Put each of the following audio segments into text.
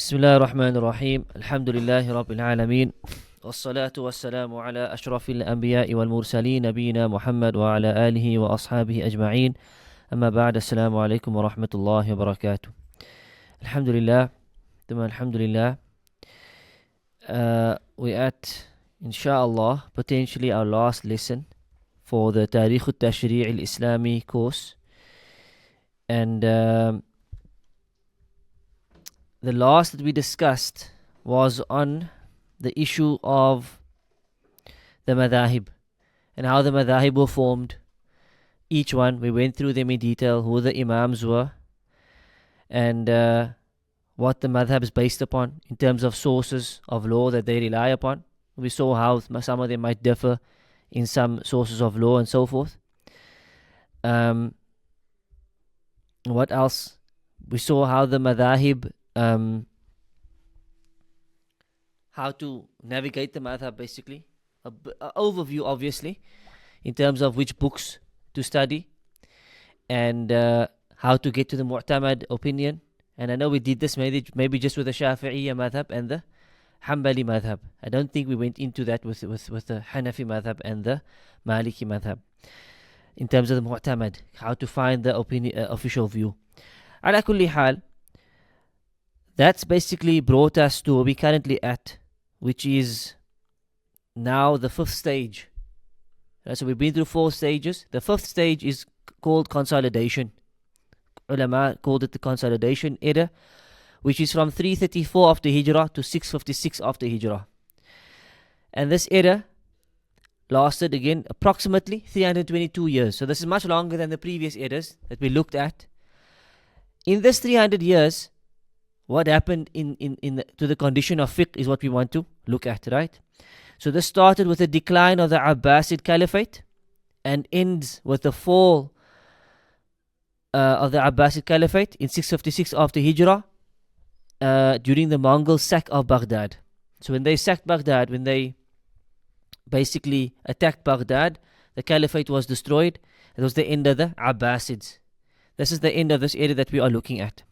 بسم الله الرحمن الرحيم الحمد لله رب العالمين والصلاة والسلام على أشرف الأنبياء والمرسلين نبينا محمد وعلى آله وأصحابه أجمعين أما بعد السلام عليكم ورحمة الله وبركاته الحمد لله ثم الحمد لله we at inshallah potentially our last lesson for the Tarikh al-Tashri' al-Islami course, and the last that we discussed was on the issue of the Madhahib and how the Madhahib were formed. Each one, we went through them in detail, who the Imams were, and what the Madhab is based upon in terms of sources of law that they rely upon. We saw how some of them might differ in some sources of law and so forth. What else? We saw how the Madhahib, how to navigate the madhab, basically. An overview, obviously, in terms of which books to study and how to get to the Mu'tamad opinion. And I know we did this maybe just with the Shafi'iyya madhab and the Hanbali madhab. I don't think we went into that with the Hanafi madhab and the Maliki madhab. In terms of the Mu'tamad, how to find the opinion, official view. Ala kulli hal, that's basically brought us to where we're currently at, which is now the fifth stage. So we've been through 4 stages. The fifth stage is called consolidation. Ulama called it the consolidation era, which is from 334 after Hijrah to 656 after Hijrah. And this era lasted again approximately 322 years. So this is much longer than the previous eras that we looked at. In this 300 years, what happened to the condition of fiqh is what we want to look at, right? So this started with the decline of the Abbasid Caliphate and ends with the fall of the Abbasid Caliphate in 656 after Hijrah during the Mongol sack of Baghdad. So when they sacked Baghdad, when they basically attacked Baghdad, the Caliphate was destroyed. It was the end of the Abbasids. This is the end of this era that we are looking at.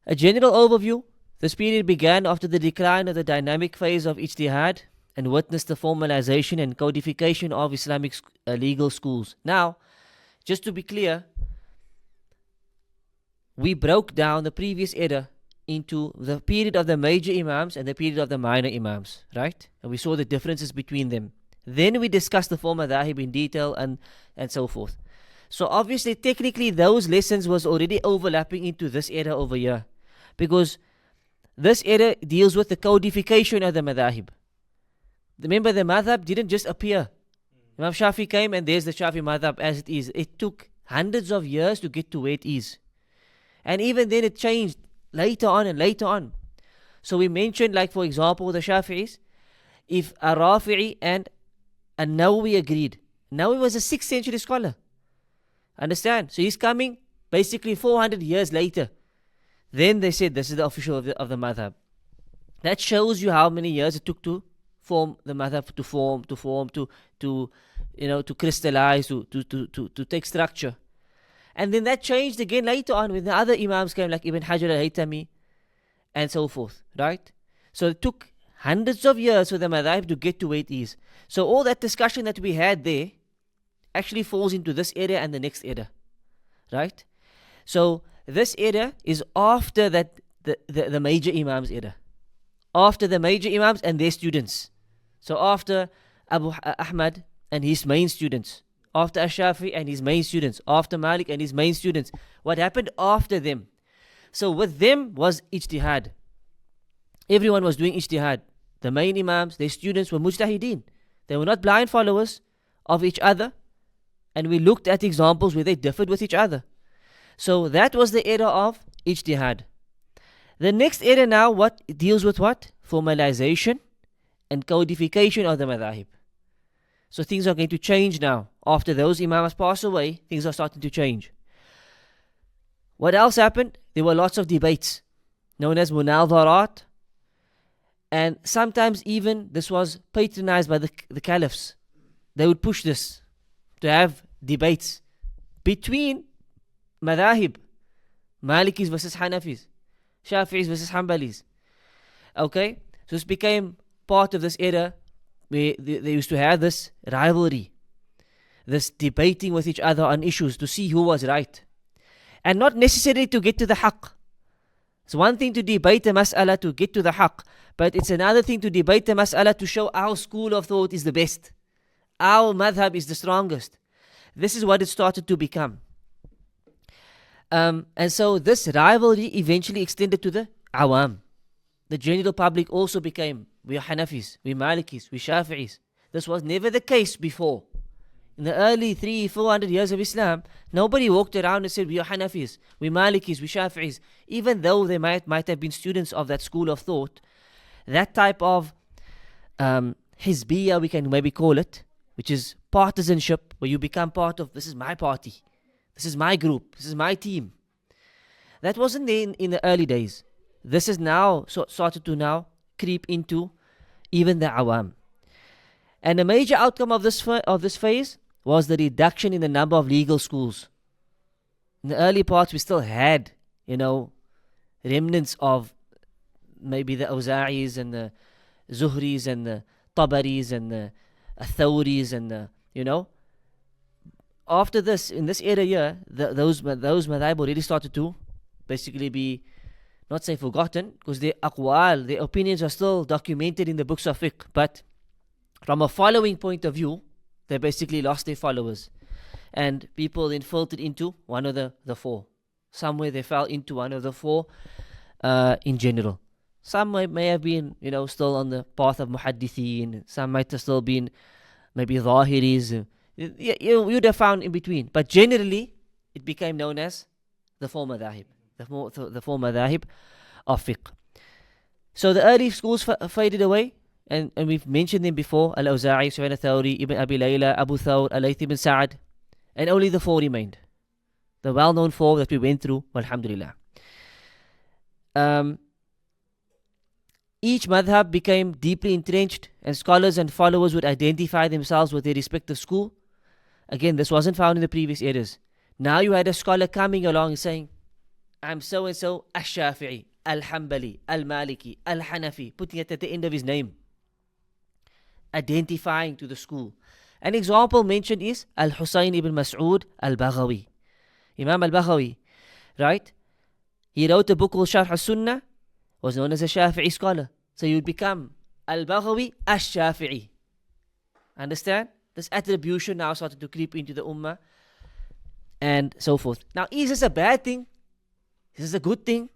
A general overview: this period began after the decline of the dynamic phase of Ijtihad and witnessed the formalization and codification of Islamic legal schools. Now, just to be clear, we broke down the previous era into the period of the major Imams and the period of the minor Imams, right? And we saw the differences between them. Then we discussed the four Madhahib in detail and so forth. So obviously, technically, those lessons was already overlapping into this era over here, because this era deals with the codification of the Madhahib. Remember, the Madhab didn't just appear. Imam Shafi came and there's the Shafi Madhab as it is. It took hundreds of years to get to where it is. And even then it changed later on and later on. So we mentioned, like for example, the Shafi'is, if a Rafi'i and a Nawawi agreed. Nawawi was a 6th century scholar. Understand? So he's coming basically 400 years later. Then they said this is the official of the madhab. That shows you how many years it took to form the madhab, to crystallize, to take structure. And then that changed again later on when the other Imams came, like Ibn Hajar al-Haytami and so forth, right? So it took hundreds of years for the madhab to get to where it is. So all that discussion that we had there actually falls into this era and the next era, right? So this era is after that the major Imams era, after the major Imams and their students. So after Abu Ahmad and his main students, after Ash-Shafi and his main students, after Malik and his main students, what happened after them? So with them was Ijtihad. Everyone was doing Ijtihad. The main Imams, their students were Mujtahideen. They were not blind followers of each other. And we looked at examples where they differed with each other. So that was the era of Ijtihad. The next era now, what it deals with what? Formalization and codification of the Madhahib. So things are going to change now. After those Imams pass away, things are starting to change. What else happened? There were lots of debates, known as munadharat. And sometimes even this was patronized by the caliphs. They would push this, to have debates between Madhahib, Malikis versus Hanafis, Shafi'is versus Hanbalis. Okay? So this became part of this era where they used to have this rivalry, this debating with each other on issues to see who was right. And not necessarily to get to the haqq. It's one thing to debate a mas'ala to get to the haqq, but it's another thing to debate the mas'ala to show our school of thought is the best. Our madhab is the strongest. This is what it started to become. And so this rivalry eventually extended to the awam. The general public also became, we are Hanafis, we Malikis, we Shafi'is. This was never the case before. In the early 300-400 years of Islam, nobody walked around and said, we are Hanafis, we Malikis, we Shafi'is. Even though they might have been students of that school of thought, that type of hizbiyah, we can maybe call it, which is partisanship, where you become part of, this is my party, this is my group, this is my team. That wasn't there in the early days. This is now started to now creep into even the awam. And a major outcome of this phase was the reduction in the number of legal schools. In the early parts, we still had, remnants of maybe the Awza'is and the Zuhris and the Tabaris and the Thawris and the, after this, in this era here, those madhahib already started to basically be, not say forgotten, because their aqwal, their opinions are still documented in the books of fiqh, but from a following point of view, they basically lost their followers. And people then filtered into one of the four. Somewhere they fell into one of the four in general. Some may have been, still on the path of muhaddithin. Some might have still been maybe zahiris. You'd have found in between. But generally, it became known as the four madhahib. The four madhahib of fiqh. So the early schools faded away. And we've mentioned them before. Al-Awza'i, Sufyan al-Thawri, Ibn Abi Layla, Abu Thawr, Al-Layth ibn Sa'ad. And only the four remained. The well-known four that we went through. Alhamdulillah. Each madhab became deeply entrenched, and scholars and followers would identify themselves with their respective school. Again, this wasn't found in the previous eras. Now you had a scholar coming along and saying, I'm so-and-so Ash-Shafi'i, Al-Hanbali, Al-Maliki, Al-Hanafi, putting it at the end of his name. Identifying to the school. An example mentioned is Al-Husayn ibn Mas'ud Al-Baghawi. Imam Al-Baghawi, right? He wrote a book called Sharh al-Sunnah, was known as a Shafi'i scholar. So you would become Al-Baghawi Ash-Shafi'i. Understand? This attribution now started to creep into the ummah and so forth. Now, is this a bad thing? Is this a good thing?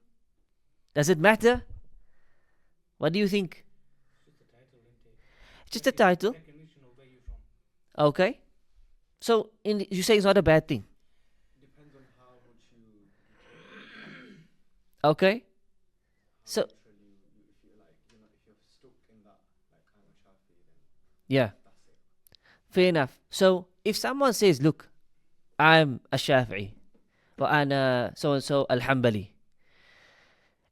Does it matter? What do you think? Just a title. Okay. So you say it's not a bad thing. Depends on how much you. Okay. So. If you're stuck in that, kind of Shafi, then Yeah. that's it. Fair enough. So if someone says, "Look, I'm a Shafi'i, or I'm so and so Al-Hanbali,"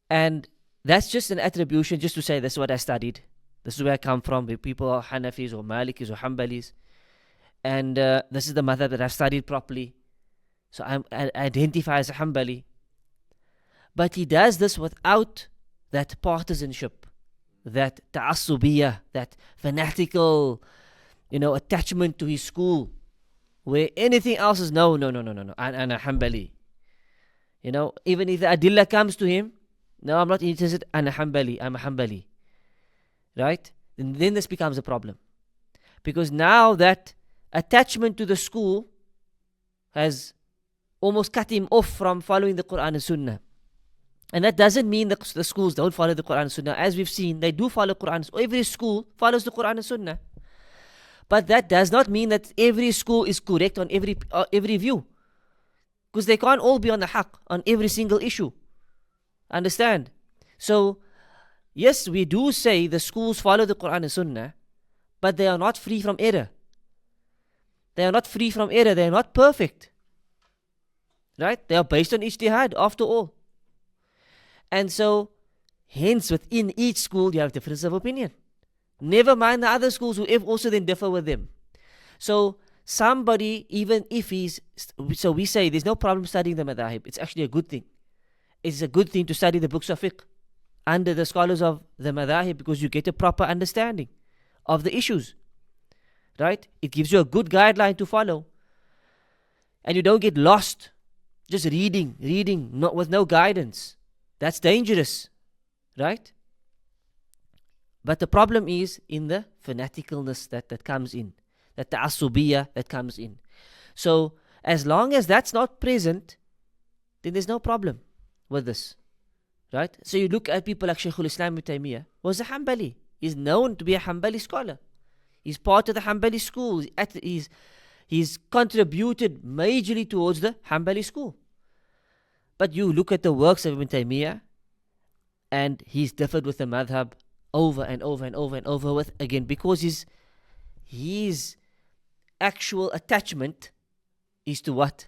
and that's just an attribution, just to say this is what I studied. This is where I come from. People are Hanafis or Malikis or Hanbalis. And this is the madhab that I've studied properly. So I identify as a Hanbali. But he does this without that partisanship, that ta'assubiyah, that fanatical, attachment to his school, where anything else is no. I'm a Hanbali. Even if the adillah comes to him, no, I'm not interested. I'm a Hanbali. Right? And then this becomes a problem. Because now that attachment to the school has almost cut him off from following the Quran and Sunnah. And that doesn't mean that the schools don't follow the Quran and Sunnah. As we've seen, they do follow Quran. Every school follows the Quran and Sunnah. But that does not mean that every school is correct on every view. Because they can't all be on the haqq on every single issue. Understand? So, yes, we do say the schools follow the Quran and Sunnah, but they are not free from error. They are not free from error. They are not perfect. Right? They are based on Ijtihad, after all. And so, hence, within each school, you have difference of opinion. Never mind the other schools who also then differ with them. So, somebody, even if so we say there's no problem studying the madhahib. It's actually a good thing. it's a good thing to study the books of fiqh under the scholars of the Madhahib, because you get a proper understanding of the issues, right? It gives you a good guideline to follow, and you don't get lost just reading, not with no guidance. That's dangerous, right? But the problem is in the fanaticalness that comes in, that ta'assubiyah that comes in. So as long as that's not present, then there's no problem with this, right? So you look at people like Shaykh al-Islam Ibn Taymiyyah was a Hanbali. He's known to be a Hanbali scholar. He's part of the Hanbali school. He's contributed majorly towards the Hanbali school. But you look at the works of Ibn Taymiyyah, and he's differed with the madhab over and over with again, because his actual attachment is to what?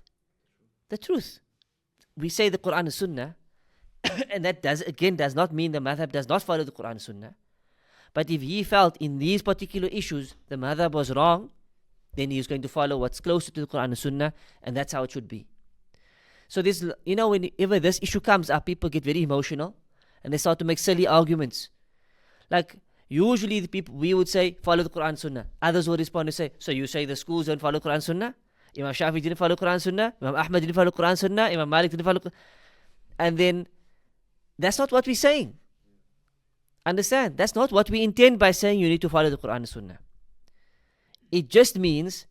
The truth. We say the Quran and Sunnah, and that does not mean the madhab does not follow the Quran and Sunnah. But if he felt in these particular issues the madhab was wrong, then he is going to follow what's closer to the Quran and Sunnah, and that's how it should be. So this, whenever this issue comes up, people get very emotional and they start to make silly arguments. Like usually the people, we would say follow the Quran and Sunnah. Others would respond and say, so you say the schools don't follow Quran and Sunnah? Imam Shafi didn't follow Quran and Sunnah, Imam Ahmad didn't follow Quran and Sunnah, Imam Malik didn't follow Quran. And then that's not what we're saying. Understand? That's not what we intend by saying you need to follow the Quran and Sunnah. It just means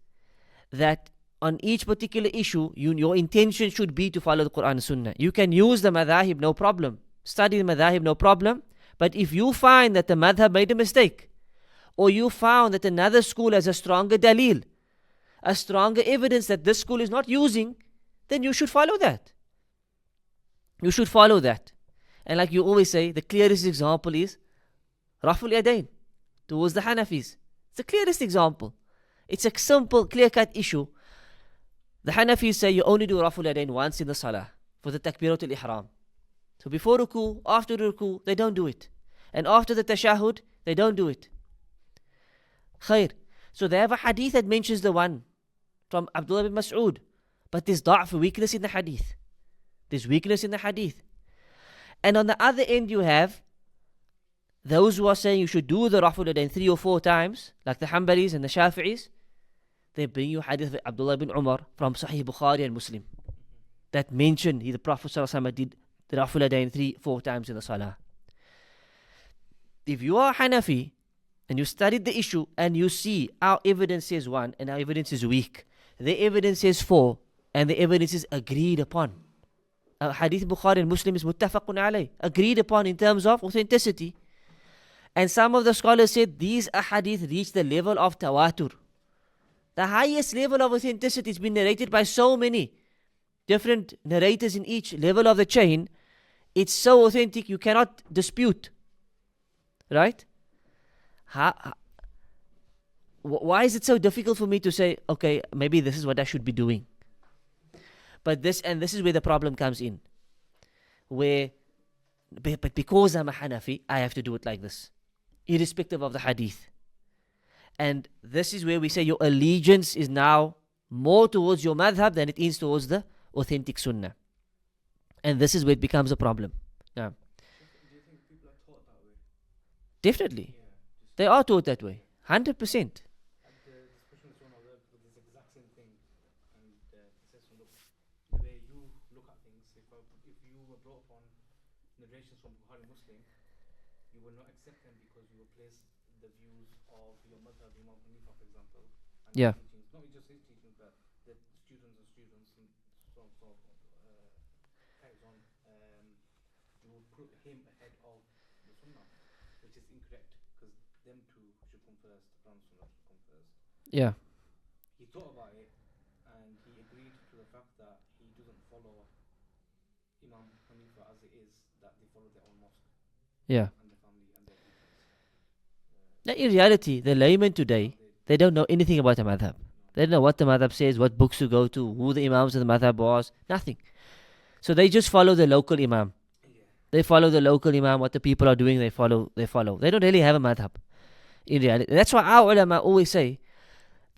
that on each particular issue, your intention should be to follow the Quran and Sunnah. You can use the madhahib, no problem. Study the madhahib, no problem. But if you find that the madhab made a mistake, or you found that another school has a stronger dalil, a stronger evidence that this school is not using, then you should follow that. You should follow that. And like you always say, the clearest example is Raful Yadain towards the Hanafis. It's the clearest example. It's a simple, clear-cut issue. The Hanafis say you only do Raful Yadain once in the Salah for the Takbiratul Ihram. So before ruku, after ruku, they don't do it. And after the Tashahud, they don't do it. Khair. So they have a hadith that mentions the one from Abdullah bin Mas'ud. But there's da'f, weakness in the hadith. There's weakness in the hadith. And on the other end you have those who are saying you should do the Raful Yadain 3 or 4 times, like the Hanbalis and the Shafi'is. They bring you hadith of Abdullah bin Umar from Sahih Bukhari and Muslim that mention the Prophet ﷺ did the Raful Yadain 3-4 times in the Salah. If you are Hanafi and you studied the issue and you see our evidence says 1 and our evidence is weak, the evidence says 4 and the evidence is agreed upon. Hadith Bukhari and Muslim is muttafaqun alayh, agreed upon in terms of authenticity. And some of the scholars said these ahadith reach the level of tawatur. The highest level of authenticity has been narrated by so many different narrators in each level of the chain. It's so authentic you cannot dispute. Right? Why is it so difficult for me to say, okay, maybe this is what I should be doing? But this is where the problem comes in. But because I'm a Hanafi, I have to do it like this, irrespective of the hadith. And this is where we say your allegiance is now more towards your madhab than it is towards the authentic sunnah. And this is where it becomes a problem. Yeah. Do you think people are taught that way? Definitely. Yeah. They are taught that way. 100%. And the discussion is one of the exact same thing. And it says from the way you look at things, if you were brought upon narrations from Bukhari Muslim, you will not accept them because you will place the views of your mother, Imam Hanifa, for example. And Yeah. teachings, not just his teachings, but the students and so carries on. You will put him ahead of the Sunnah, which is incorrect because them two should come first, the Quran and Sunnah should come first. Yeah. He thought about it and he agreed to the fact that he doesn't follow Imam Hanifa as it is, that they follow their own mosque Yeah. and their family and their people. Now, in reality, the laymen today, they don't know anything about the madhab. They don't know what the madhab says, what books to go to, who the imams of the madhab was, nothing. So they just follow the local imam. They follow the local imam, what the people are doing, they follow. They don't really have a madhab in reality. And that's why our ulama always say,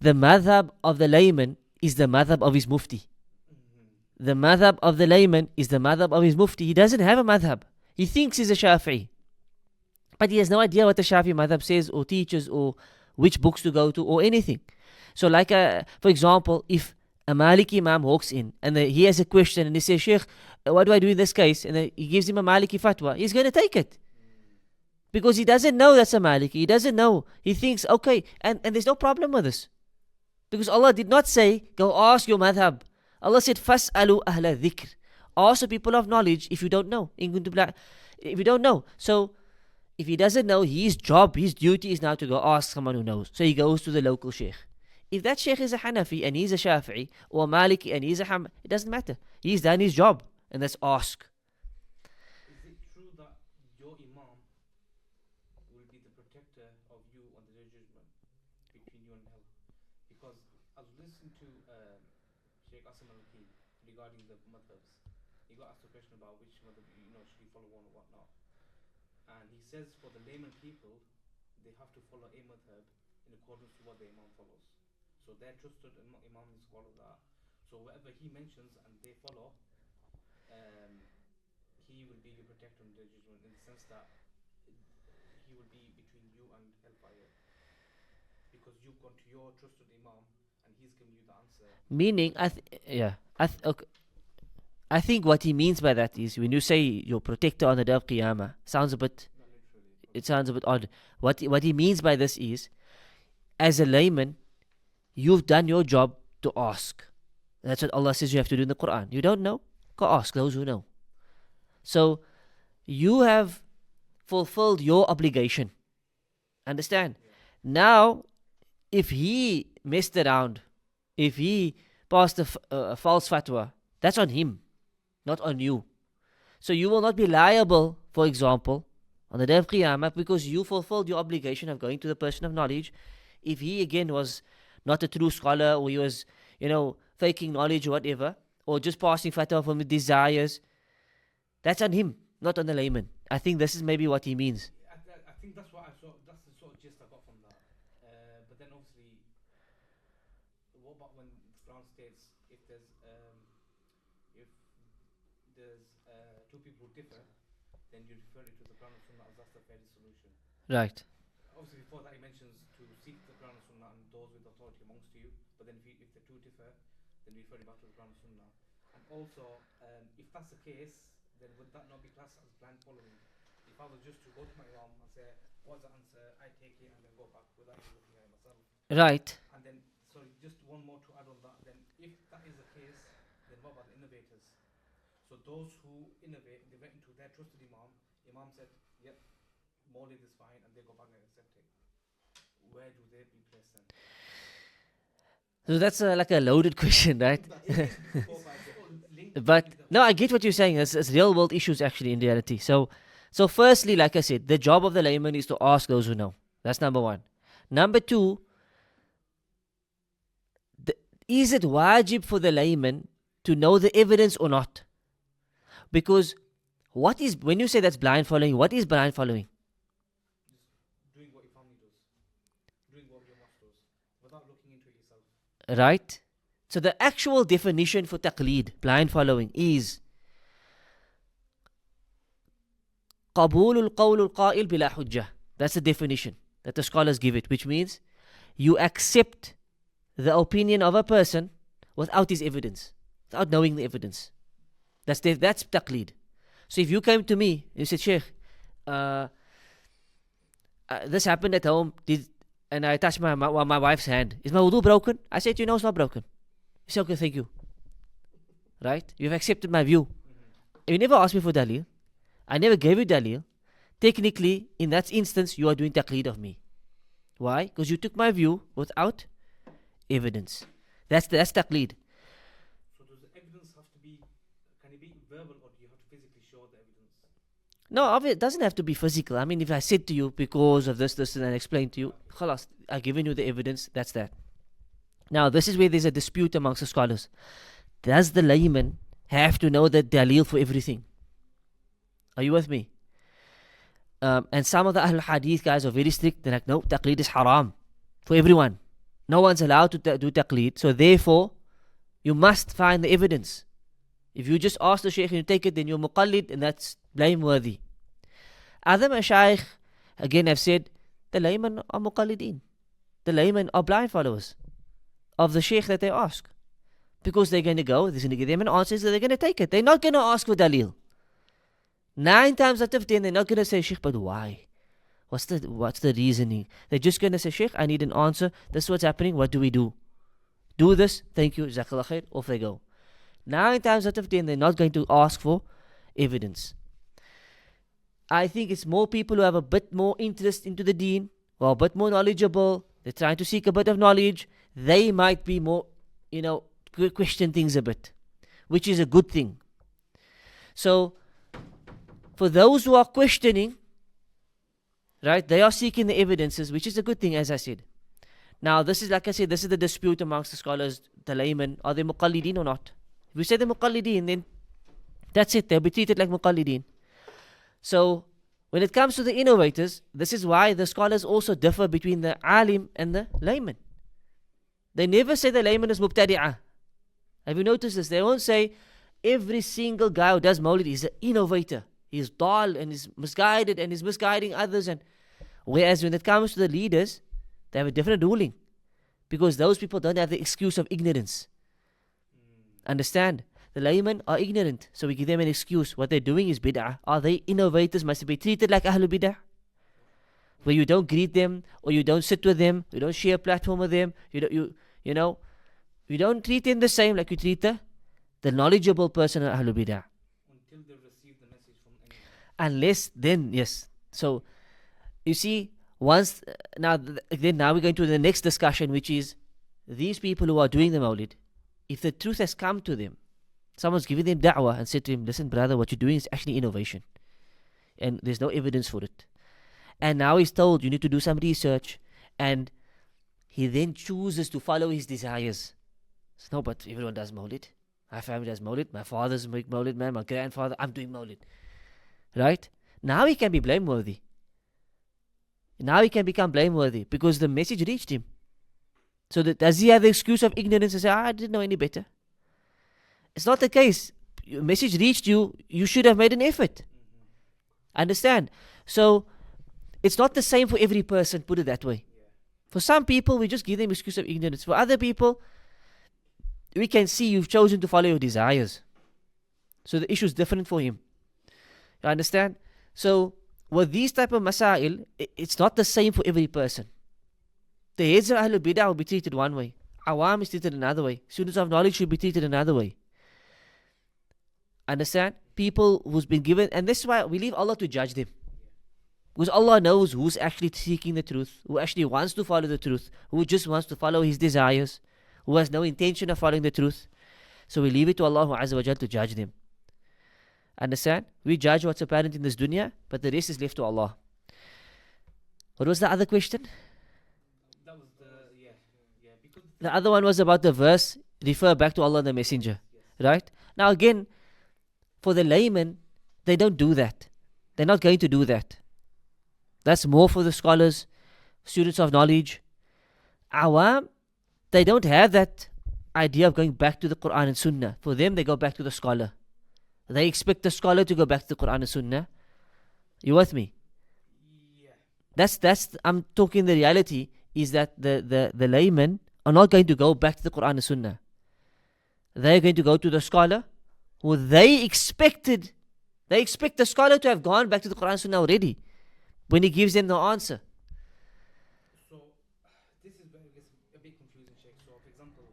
the madhab of the layman is the madhab of his mufti. the madhab of the layman is the madhab of his mufti. He doesn't have a madhab. He thinks he's a Shafi'i, but he has no idea what the Shafi'i madhab says or teaches or which books to go to or anything. So like, for example, if a Maliki Imam walks in and he has a question and he says, Shaykh, what do I do in this case? And he gives him a Maliki fatwa, he's going to take it. Because he doesn't know that's a Maliki. He doesn't know. He thinks, okay, and there's no problem with this. Because Allah did not say, go ask your madhab. Allah said, فَاسْأَلُوا أَهْلَ الذِّكْرِ. Ask the people of knowledge if you don't know. If you don't know. So, if he doesn't know, his job, his duty is now to go ask someone who knows. So he goes to the local sheikh. If that sheikh is a Hanafi and he's a Shafi'i, or a Maliki and he's a it doesn't matter. He's done his job, and that's ask. Is it true that your imam will be the protector of you on the day of judgment between you and hell? Because I was listening to Shaykh Al-Mollagee regarding the madhabs. He got asked a question about which madhab, should you follow one or whatnot. And he says for the layman people, they have to follow a madhab in accordance to what the imam follows. So they're trusted imam is follow that. So whatever he mentions and they follow, he will be your protector in the judgment, in the sense that he will be between you and hellfire. Because you've gone to your trusted imam and he's giving you the answer. Meaning, I think what he means by that is when you say your protector on the day of Qiyamah, it sounds a bit odd. What he means by this is, as a layman, you've done your job to ask. That's what Allah says you have to do in the Quran. You don't know? Go ask those who know. So, you have fulfilled your obligation. Understand? Yeah. Now, if he messed around, if he passed a false fatwa, that's on him, not on you. So you will not be liable, for example, on the day of Qiyamah, because you fulfilled your obligation of going to the person of knowledge. If he again was not a true scholar, or he was, faking knowledge or whatever, or just passing fatwa from his desires, that's on him, not on the layman. I think this is maybe what he means. I think that's what I saw. That's the sort of gist I got from that. But then obviously, what about when the Quran states if there's two people who differ, then you refer it to the Quran and Sunnah as that's the fairest solution. Right. Obviously, before that, he mentions to seek the Quran and Sunnah and those with authority amongst you. But then, if the two differ, then we refer it back to the Quran and Sunnah. And also, if that's the case, then would that not be classed as blind following? If I was just to go to my imam and say, what's the answer, I take it and then go back without even looking at it myself. Right. And then, sorry, just one more to add on that. Then, if that is the case, then what about the innovators? So those who innovate, they went into their trusted imam. Imam said, yep, Maulid is fine, and they go back and accept it. Where do they be placed then? So that's like a loaded question, right? But no, I get what you're saying. It's real world issues actually in reality. So firstly, like I said, the job of the layman is to ask those who know. That's number one. Number two, is it wajib for the layman to know the evidence or not? Because when you say that's blind following, what is blind following? Doing what your family does. Doing what your mosque does. Without looking into it yourself. Right? So the actual definition for taqleed, blind following, is قبول القول القائل بلا حجة. That's the definition that the scholars give it, which means you accept the opinion of a person without his evidence, without knowing the evidence. That's taqleed. So if you came to me and you said, Shaykh, this happened at home, and I touched my wife's hand. Is my wudu broken? I said, it's not broken. You say, okay, thank you. Right? You've accepted my view. You never asked me for dalil. I never gave you dalil. Technically, in that instance, you are doing taqleed of me. Why? Because you took my view without evidence. That's taqleed. So does the evidence have to be, can it be verbal, or do you have to physically show the evidence? No, it doesn't have to be physical. I mean, if I said to you, because of this, and I explained to you, khalas, I've given you the evidence, that's that. Now, this is where there's a dispute amongst the scholars. Does the layman have to know the dalil for everything? Are you with me? And some of the Ahl Hadith guys are very strict. They're like, no, taqleed is haram for everyone. No one's allowed to do taqleed. So therefore, you must find the evidence. If you just ask the Shaykh and you take it, then you're muqallid, and that's blameworthy. Other Mashaykh, again, have said, the laymen are muqallideen. The laymen are blind followers of the Shaykh that they ask. Because they're going to go, they're going to give them an answer, so they're going to take it. They're not going to ask for dalil. 9 times out of 10, they're not going to say, Shaykh, but why? What's the reasoning? They're just going to say, Shaykh, I need an answer. This is what's happening. What do we do? Do this. Thank you. Jazakallah khair. Off they go. 9 times out of 10, they're not going to ask for evidence. I think it's more people who have a bit more interest into the deen, or a bit more knowledgeable. They're trying to seek a bit of knowledge. They might be more, question things a bit, which is a good thing. So, for those who are questioning, right, they are seeking the evidences, which is a good thing, as I said. Now, this is, like I said, this is the dispute amongst the scholars, the laymen. Are they muqallideen or not? If we say they're muqallideen, then that's it. They'll be treated like muqallideen. So, when it comes to the innovators, this is why the scholars also differ between the alim and the layman. They never say the layman is mubtadi'ah. Have you noticed this? They won't say every single guy who does mawlid is an innovator. He's dal and he's misguided and he's misguiding others. And whereas when it comes to the leaders, they have a different ruling. Because those people don't have the excuse of ignorance. Understand? The laymen are ignorant, so we give them an excuse. What they're doing is bid'ah. Are they innovators? Must they be treated like Ahlul Bid'ah? Where you don't greet them, or you don't sit with them, you don't share a platform with them, you don't treat them the same like you treat the knowledgeable person of Ahlul Bid'ah. Until they receive the message from anyone. Unless then, yes. So, you see, now we're going to the next discussion, which is these people who are doing the mawlid, if the truth has come to them, someone's giving them da'wah and said to him, listen brother, what you're doing is actually innovation. And there's no evidence for it. And now he's told, you need to do some research. And he then chooses to follow his desires. So, no, but everyone does mawlid. My family does mawlid. My father's make mawlid, man. My grandfather, I'm doing mawlid. Right? Now he can be blameworthy. Now he can become blameworthy because the message reached him. So does he have the excuse of ignorance and say, I didn't know any better? It's not the case. Your message reached you, you should have made an effort. Understand? So, it's not the same for every person, put it that way. For some people, we just give them excuse of ignorance. For other people, we can see you've chosen to follow your desires. So the issue is different for him. You understand? So, with these type of masail, it's not the same for every person. The heads of Ahlul Bid'ah will be treated one way. Awam is treated another way. Students of knowledge should be treated another way. Understand? People who's been given, and this is why we leave Allah to judge them. Because Allah knows who's actually seeking the truth, who actually wants to follow the truth, who just wants to follow his desires, who has no intention of following the truth. So we leave it to Allah Azza wa Jal to judge them. Understand? We judge what's apparent in this dunya, but the rest is left to Allah. What was the other question? That was because the other one was about the verse, refer back to Allah and the Messenger. Right? Now again, for the layman, they don't do that. They're not going to do that. That's more for the scholars, students of knowledge. Awam, they don't have that idea of going back to the Quran and Sunnah. For them, they go back to the scholar. They expect the scholar to go back to the Quran and Sunnah. You with me? That's I'm talking the reality is that the laymen are not going to go back to the Quran and Sunnah. They're going to go to the scholar who they expect the scholar to have gone back to the Quran and Sunnah already when he gives them the answer. So, this is where it gets a bit confusing, Shaykh. So, for example,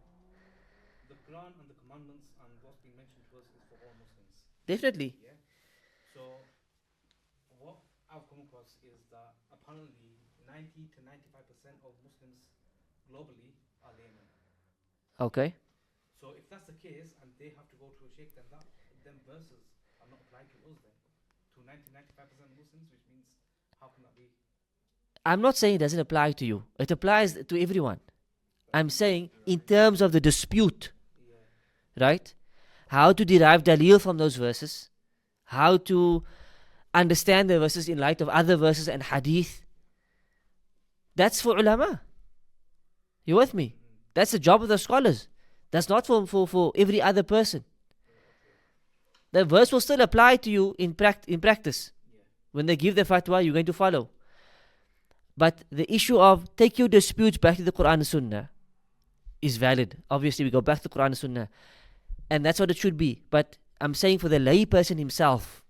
the Quran and the commandments and what's being mentioned to us is for all Muslims. Definitely. Yeah. So, what I've come across is that apparently 90 to 95% of Muslims globally are laymen. Okay. So, if that's the case and they have to go to a Shaykh, then them verses are not applied to us then. To 95% of Muslims, which means how can that be? I'm not saying it doesn't apply to you. It applies to everyone. I'm saying in terms of the dispute, right? How to derive dalil from those verses, how to understand the verses in light of other verses and hadith. That's for ulama. You with me? That's the job of the scholars. That's not for every other person. The verse will still apply to you in practice. When they give the fatwa, you're going to follow. But the issue of take your disputes back to the Quran and Sunnah is valid. Obviously, we go back to the Quran and Sunnah. And that's what it should be. But I'm saying for the lay person himself,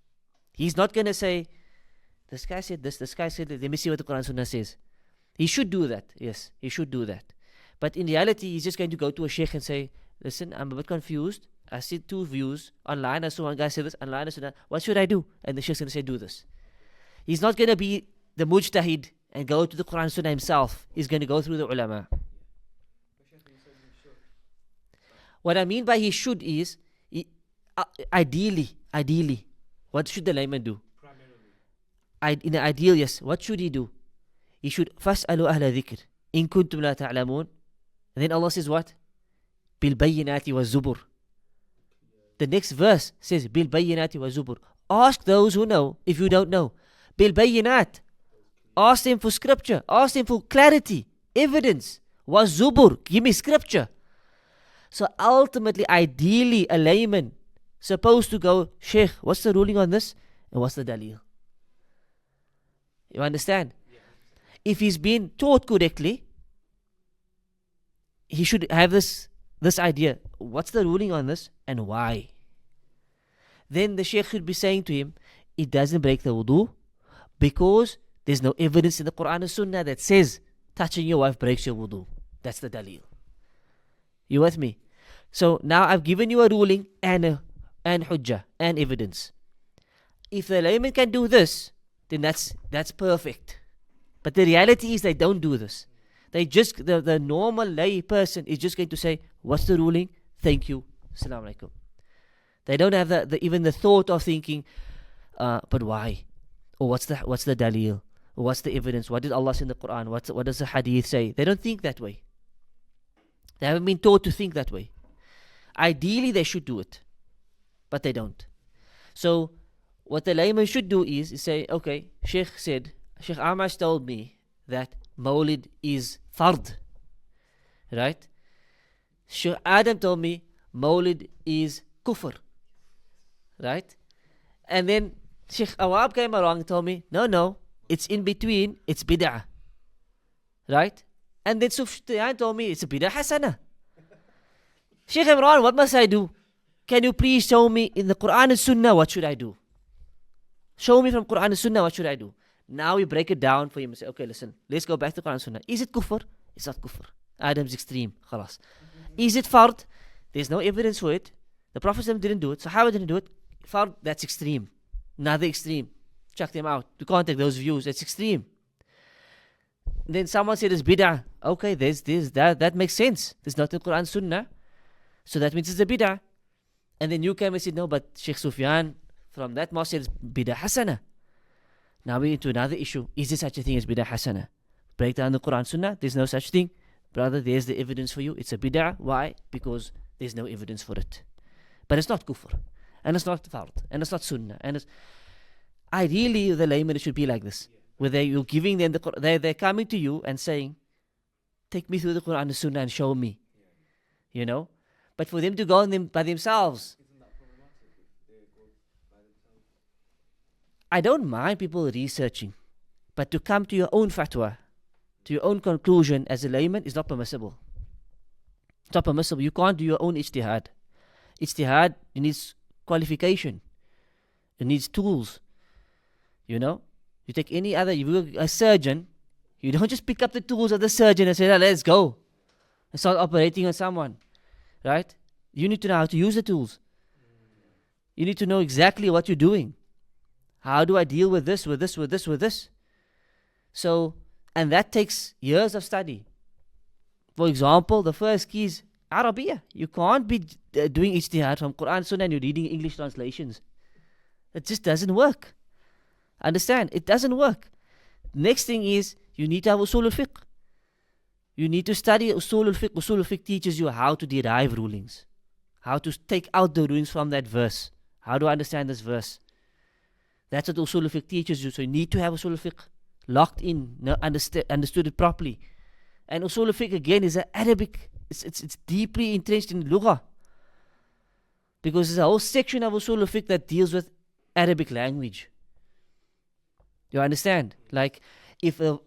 he's not going to say, this guy said this guy said that, let me see what the Quran and Sunnah says. He should do that. Yes, he should do that. But in reality, he's just going to go to a sheikh and say, listen, I'm a bit confused. I see two views online. I saw one guy say this, online I said that. What should I do? And the sheikh's going to say, do this. He's not going to be the mujtahid and go to the Quran and Sunnah himself. He's going to go through the ulama. What I mean by he should is, ideally, what should the layman do? In the ideal, yes. What should he do? He should فَاسْأَلُوا أَهْلَ ذِكْرِ إِن كُنْتُمْ لَا تَعْلَمُونَ. And then Allah says what? بِالْبَيِّنَاتِ وَالزُّبُرِ. The next verse says بِالْبَيِّنَاتِ وَالزُّبُرِ. Ask those who know if you don't know. بِالْبَيِّنَاتِ. Ask them for scripture. Ask them for clarity, evidence. وَالزُّبُرِ. Give me scripture. So ultimately, ideally, a layman supposed to go, Shaykh, what's the ruling on this? And what's the dalil? You understand? If he's been taught correctly, he should have this idea. What's the ruling on this and why? Then the Shaykh should be saying to him, it doesn't break the wudu because there's no evidence in the Quran and Sunnah that says touching your wife breaks your wudu. That's the dalil. You with me? So now I've given you a ruling and hujjah and evidence. If the layman can do this, then that's perfect. But the reality is they don't do this. They just, the normal lay person is just going to say, what's the ruling? Thank you. Assalamu alaikum. They don't have even the thought of thinking, but why? Or what's the dalil? Or what's the evidence? What did Allah say in the Quran? What does the hadith say? They don't think that way. They haven't been taught to think that way. Ideally, they should do it. But they don't. So, what the layman should do is say, okay, Shaykh Amash told me that Mawlid is fard. Right? Shaykh Adam told me Mawlid is kufr. Right? And then Shaykh Awab came along and told me, no, it's in between, it's bid'ah. Right? And then Sufyan told me it's a bid'ah hasana. Shaykh Imran, what must I do? Can you please show me in the Quran and Sunnah what should I do? Show me from Quran and Sunnah what should I do? Now we break it down for him and say, okay, listen, let's go back to Quran and Sunnah. Is it kufr? It's not kufr. Adam's extreme. Khalas. Is it fard? There's no evidence for it. The Prophet didn't do it. Sahaba didn't do it. Fard, that's extreme. Another extreme. Chuck them out. You can't take those views. It's extreme. Then someone said it's bid'ah. Okay, that makes sense. There's nothing in Quran and Sunnah. So that means it's a bid'ah. And then you came and said, no, but Shaykh Sufyan from that mosque said it's bid'ah hasana. Now we're into another issue. Is there such a thing as bid'ah hasana? Break down the Quran Sunnah. There's no such thing. Brother, there's the evidence for you. It's a bid'ah. Why? Because there's no evidence for it. But it's not kufr. And it's not fard. And it's not sunnah. And it's ideally the layman should be like this. Where you're giving them they're coming to you and saying, take me through the Quran and Sunnah and show me. You know? But for them to go on them by themselves, I don't mind people researching, but to come to your own fatwa, to your own conclusion as a layman is not permissible. It's not permissible. You can't do your own ijtihad. Ijtihad, it needs qualification. It needs tools. You know? You take any other, if you're a surgeon, you don't just pick up the tools of the surgeon and say, let's go and start operating on someone. Right? You need to know how to use the tools. You need to know exactly what you're doing. How do I deal with this, with this, with this, with this? So, and that takes years of study. For example, the first key is Arabiya. You can't be doing ijtihad from Quran Sunnah and you're reading English translations. It just doesn't work. Understand? It doesn't work. Next thing is, you need to have usul al-fiqh. You need to study usul al-fiqh. Usul al-fiqh teaches you how to derive rulings. How to take out the rulings from that verse. How do I understand this verse? That's what usul al-fiqh teaches you. So you need to have usul al-fiqh locked in, understood it properly. And usul al-fiqh again is an Arabic. It's deeply entrenched in lugha. Because there's a whole section of usul al-fiqh that deals with Arabic language. You understand? Like, if the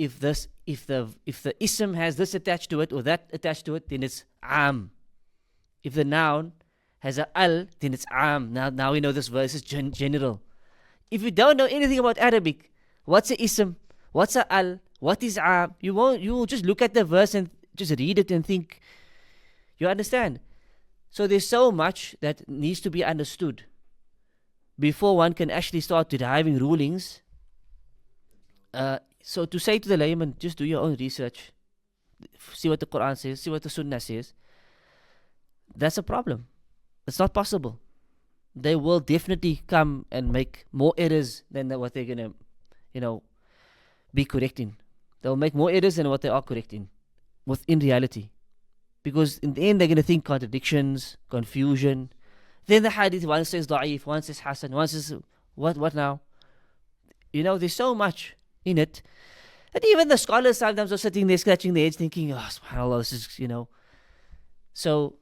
ism has this attached to it or that attached to it, then it's am. If the noun has a al, then it's am. Now we know this verse is general. If you don't know anything about Arabic, what's a ism? What's a al? What is am? You will just look at the verse and just read it and think. You understand? So there's so much that needs to be understood before one can actually start deriving rulings. So to say to the layman, just do your own research, see what the Quran says, see what the Sunnah says, that's a problem. It's not possible. They will definitely come and make more errors than what they're going to, be correcting. They'll make more errors than what they are correcting within reality. Because in the end, they're going to think contradictions, confusion. Then the hadith, one says da'if, one says hasan, one says, what now? There's so much in it. And even the scholars sometimes are sitting there scratching their heads thinking, oh, subhanAllah, this is, So,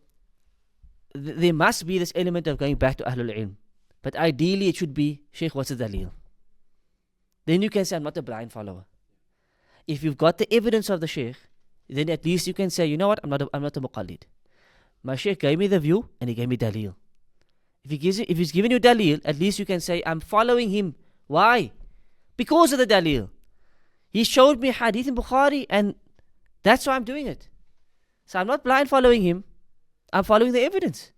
there must be this element of going back to Ahlul Ilm. But ideally, it should be, Shaykh, what's the dalil? Then you can say, I'm not a blind follower. If you've got the evidence of the Shaykh, then at least you can say, you know what, I'm not a muqallid. My Shaykh gave me the view and he gave me dalil. If he's given you dalil, at least you can say, I'm following him. Why? Because of the dalil. He showed me hadith in Bukhari and that's why I'm doing it. So I'm not blind following him. I'm following the evidence.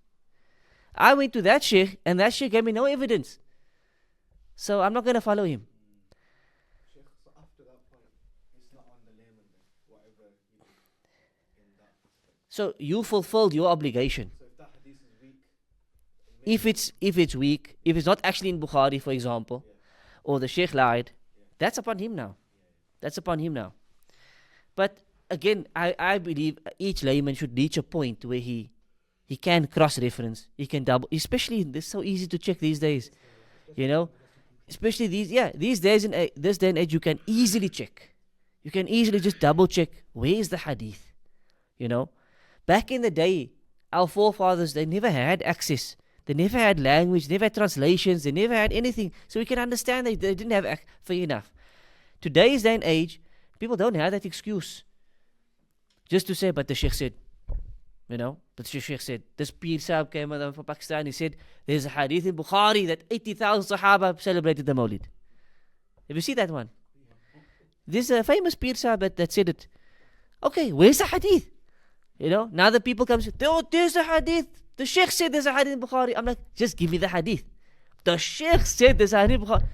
I went to that Shaykh and that Shaykh gave me no evidence. So I'm not going to follow him. Shaykh, so after that point, it's not on the layman then, whatever you do in that aspect. So you fulfilled your obligation. So if that hadith is weak, If it's weak, if it's not actually in Bukhari, for example, or the Shaykh lied, that's upon him now. That's upon him now. But again, I believe each layman should reach a point where he can cross-reference, he can double, especially this is so easy to check these days, especially these days in this day and age, you can easily check. You can easily just double check, where is the hadith? Back in the day, our forefathers, they never had access. They never had language, they never had translations, they never had anything. So we can understand they didn't have fair enough. Today's day and age, people don't have that excuse. Just to say, but the Shaykh said, but the Shaykh said, this Pir Sahib came from Pakistan, he said, there's a hadith in Bukhari that 80,000 Sahaba celebrated the Mawlid. Have you seen that one? There's a famous Pir Sahib that said it. Okay, where's the hadith? Now the people come and say, oh, there's a hadith. The Shaykh said there's a hadith in Bukhari. I'm like, just give me the hadith. The Shaykh said there's a hadith in Bukhari.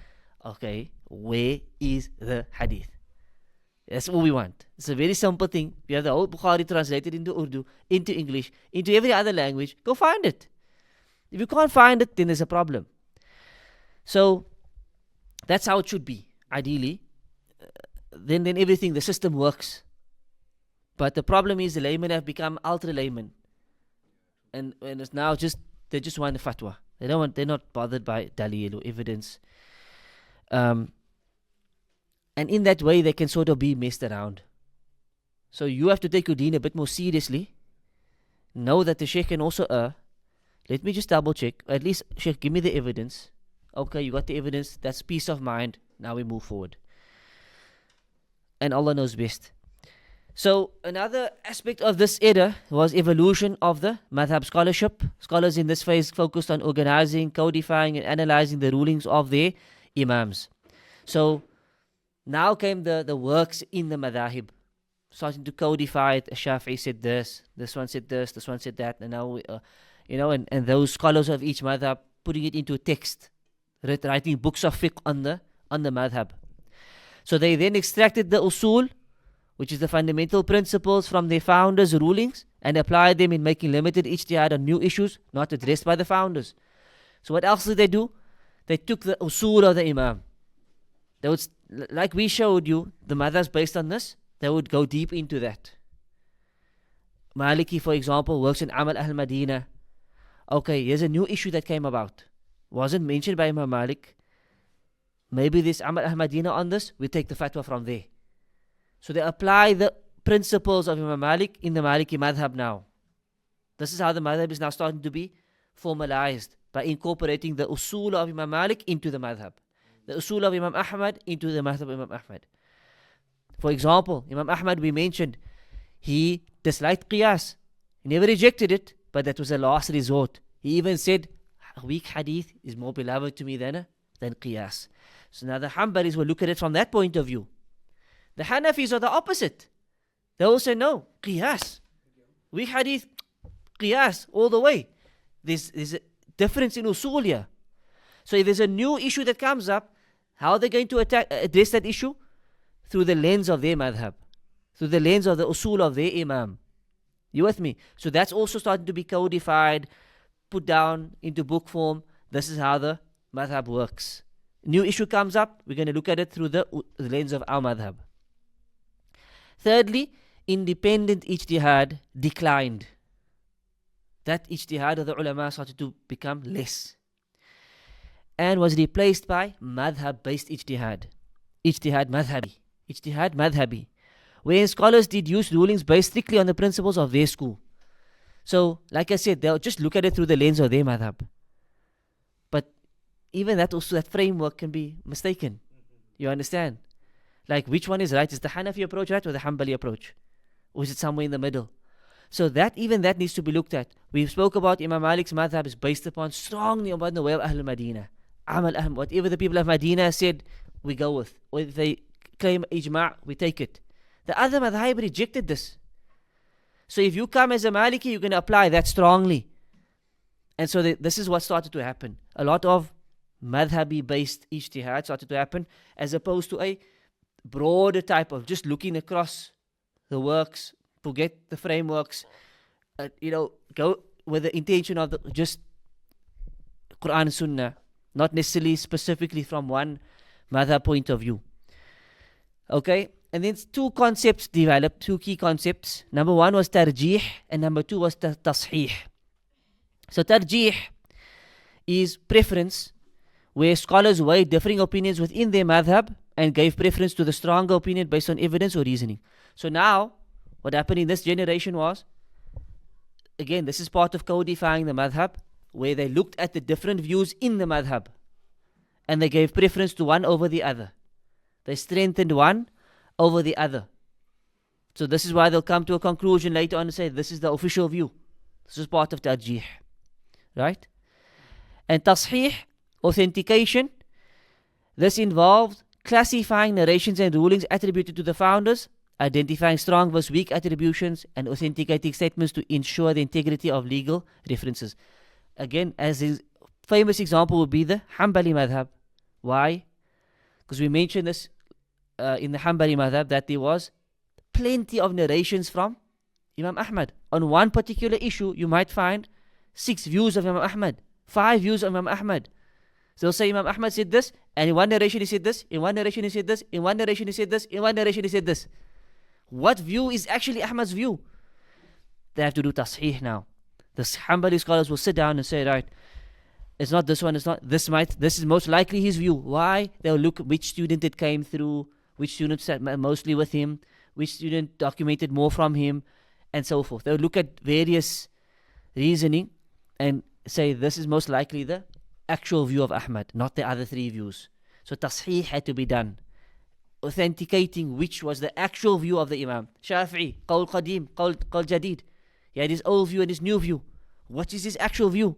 Okay, where is the hadith? That's all we want. It's a very simple thing. We have the whole Bukhari translated into Urdu, into English, into every other language. Go find it. If you can't find it, then there's a problem. So, that's how it should be, ideally. Then everything, the system works. But the problem is the laymen have become ultra laymen. And it's now they just want the fatwa. They're not bothered by dalil or evidence. And in that way, they can sort of be messed around. So you have to take your deen a bit more seriously. Know that the Shaykh can also err. Let me just double check. At least, Shaykh, give me the evidence. Okay, you got the evidence. That's peace of mind. Now we move forward. And Allah knows best. So another aspect of this error was evolution of the madhab scholarship. Scholars in this phase focused on organizing, codifying and analyzing the rulings of their imams. So now came the works in the madhahib, starting to codify it. Shafi'i said this one said this one said that, and now and those scholars of each madhab putting it into a text, writing books of fiqh on the madhab. So they then extracted the usul, which is the fundamental principles from their founders' rulings, and applied them in making limited ijtihad on new issues not addressed by the founders. So what else did they do? They took the usul of the imam. They would, like we showed you, the madhabs based on this, they would go deep into that. Maliki, for example, works in Amal Ahl Madina. Okay, here's a new issue that came about. Wasn't mentioned by Imam Malik. Maybe this Amal Ahl Madina on this, we take the fatwa from there. So they apply the principles of Imam Malik in the Maliki madhab now. This is how the madhab is now starting to be formalized. by incorporating the usul of Imam Malik into the madhab, the usul of Imam Ahmad into the madhab of Imam Ahmad. For example, Imam Ahmad, we mentioned, he disliked qiyas. He never rejected it, but that was a last resort. He even said, weak hadith is more beloved to me than qiyas. So now the Hanbalis will look at it from that point of view. The Hanafis are the opposite. They will say, no, qiyas. Weak hadith, qiyas, all the way. There's a difference in usul here. So if there's a new issue that comes up, how are they going to address that issue? Through the lens of their madhab, through the lens of the usul of their imam. You with me? So that's also starting to be codified, put down into book form. This is how the madhab works. New issue comes up, we're going to look at it through the lens of our madhab. Thirdly, independent ijtihad declined. That ijtihad of the ulama started to become less and was replaced by madhab-based ijtihad. Ijtihad madhabi, where scholars did use rulings based strictly on the principles of their school. So, like I said, they'll just look at it through the lens of their madhab. But even that also, that framework can be mistaken. You understand? Like, which one is right? Is the Hanafi approach right or the Hanbali approach? Or is it somewhere in the middle? So that, even that needs to be looked at. We spoke about Imam Malik's madhab is based upon strongly upon the way of Ahl Madinah. Amal Ahl, whatever the people of Medina said, we go with. Or if they claim ijma', we take it. The other Madhahib rejected this. So if you come as a Maliki, you're going to apply that strongly. And so this is what started to happen. A lot of madhabi-based ijtihad started to happen, as opposed to a broader type of just looking across the works, forget the frameworks, go with the intention of just Quran and Sunnah, not necessarily specifically from one madhab point of view. Okay, and then two concepts developed, two key concepts. Number one was tarjih, and number two was tashih. So tarjih is preference, where scholars weighed differing opinions within their madhab and gave preference to the stronger opinion based on evidence or reasoning. So now, what happened in this generation was, again, this is part of codifying the madhab, where they looked at the different views in the madhab and they gave preference to one over the other. They strengthened one over the other. So this is why they'll come to a conclusion later on and say, this is the official view. This is part of tarjih. Right? And tashih, authentication, this involved classifying narrations and rulings attributed to the founders, identifying strong versus weak attributions, and authenticating statements to ensure the integrity of legal references. Again, as a famous example would be the Hanbali madhab. Why? Because we mentioned this in the Hanbali madhab, that there was plenty of narrations from Imam Ahmad. On one particular issue, you might find 6 views of Imam Ahmad, 5 views of Imam Ahmad. So they'll say Imam Ahmad said this, and in one narration he said this, in one narration he said this, in one narration he said this, in one narration he said this. What view is actually Ahmad's view? They have to do tashih now. The Hanbali scholars will sit down and say, right, it's not this one, it's not this is most likely his view. Why? They'll look which student it came through, which student sat mostly with him, which student documented more from him, and so forth. They'll look at various reasoning and say this is most likely the actual view of Ahmad, not the other 3 views. So tashih had to be done, authenticating which was the actual view of the Imam. Shafi'i, qawl qadim, qawl jadid. He had his old view and his new view. What is his actual view?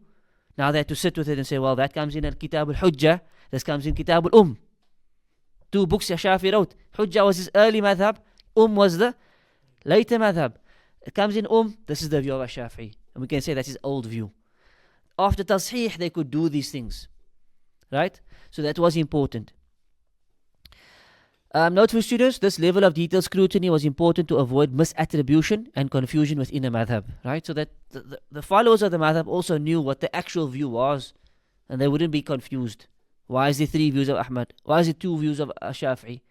Now they had to sit with it and say, well, that comes in Kitab al-Hujjah, this comes in Kitab al-Umm. 2 books Shafi'i wrote. Hujjah was his early madhab, was the later madhab. It comes in this is the view of Shafi'i. And we can say that's his old view. After tashih, they could do these things. Right? So that was important. Note for students, this level of detailed scrutiny was important to avoid misattribution and confusion within a madhab. Right? So that the followers of the madhab also knew what the actual view was, and they wouldn't be confused. Why is there 3 views of Ahmad? Why is there 2 views of Shafi'i?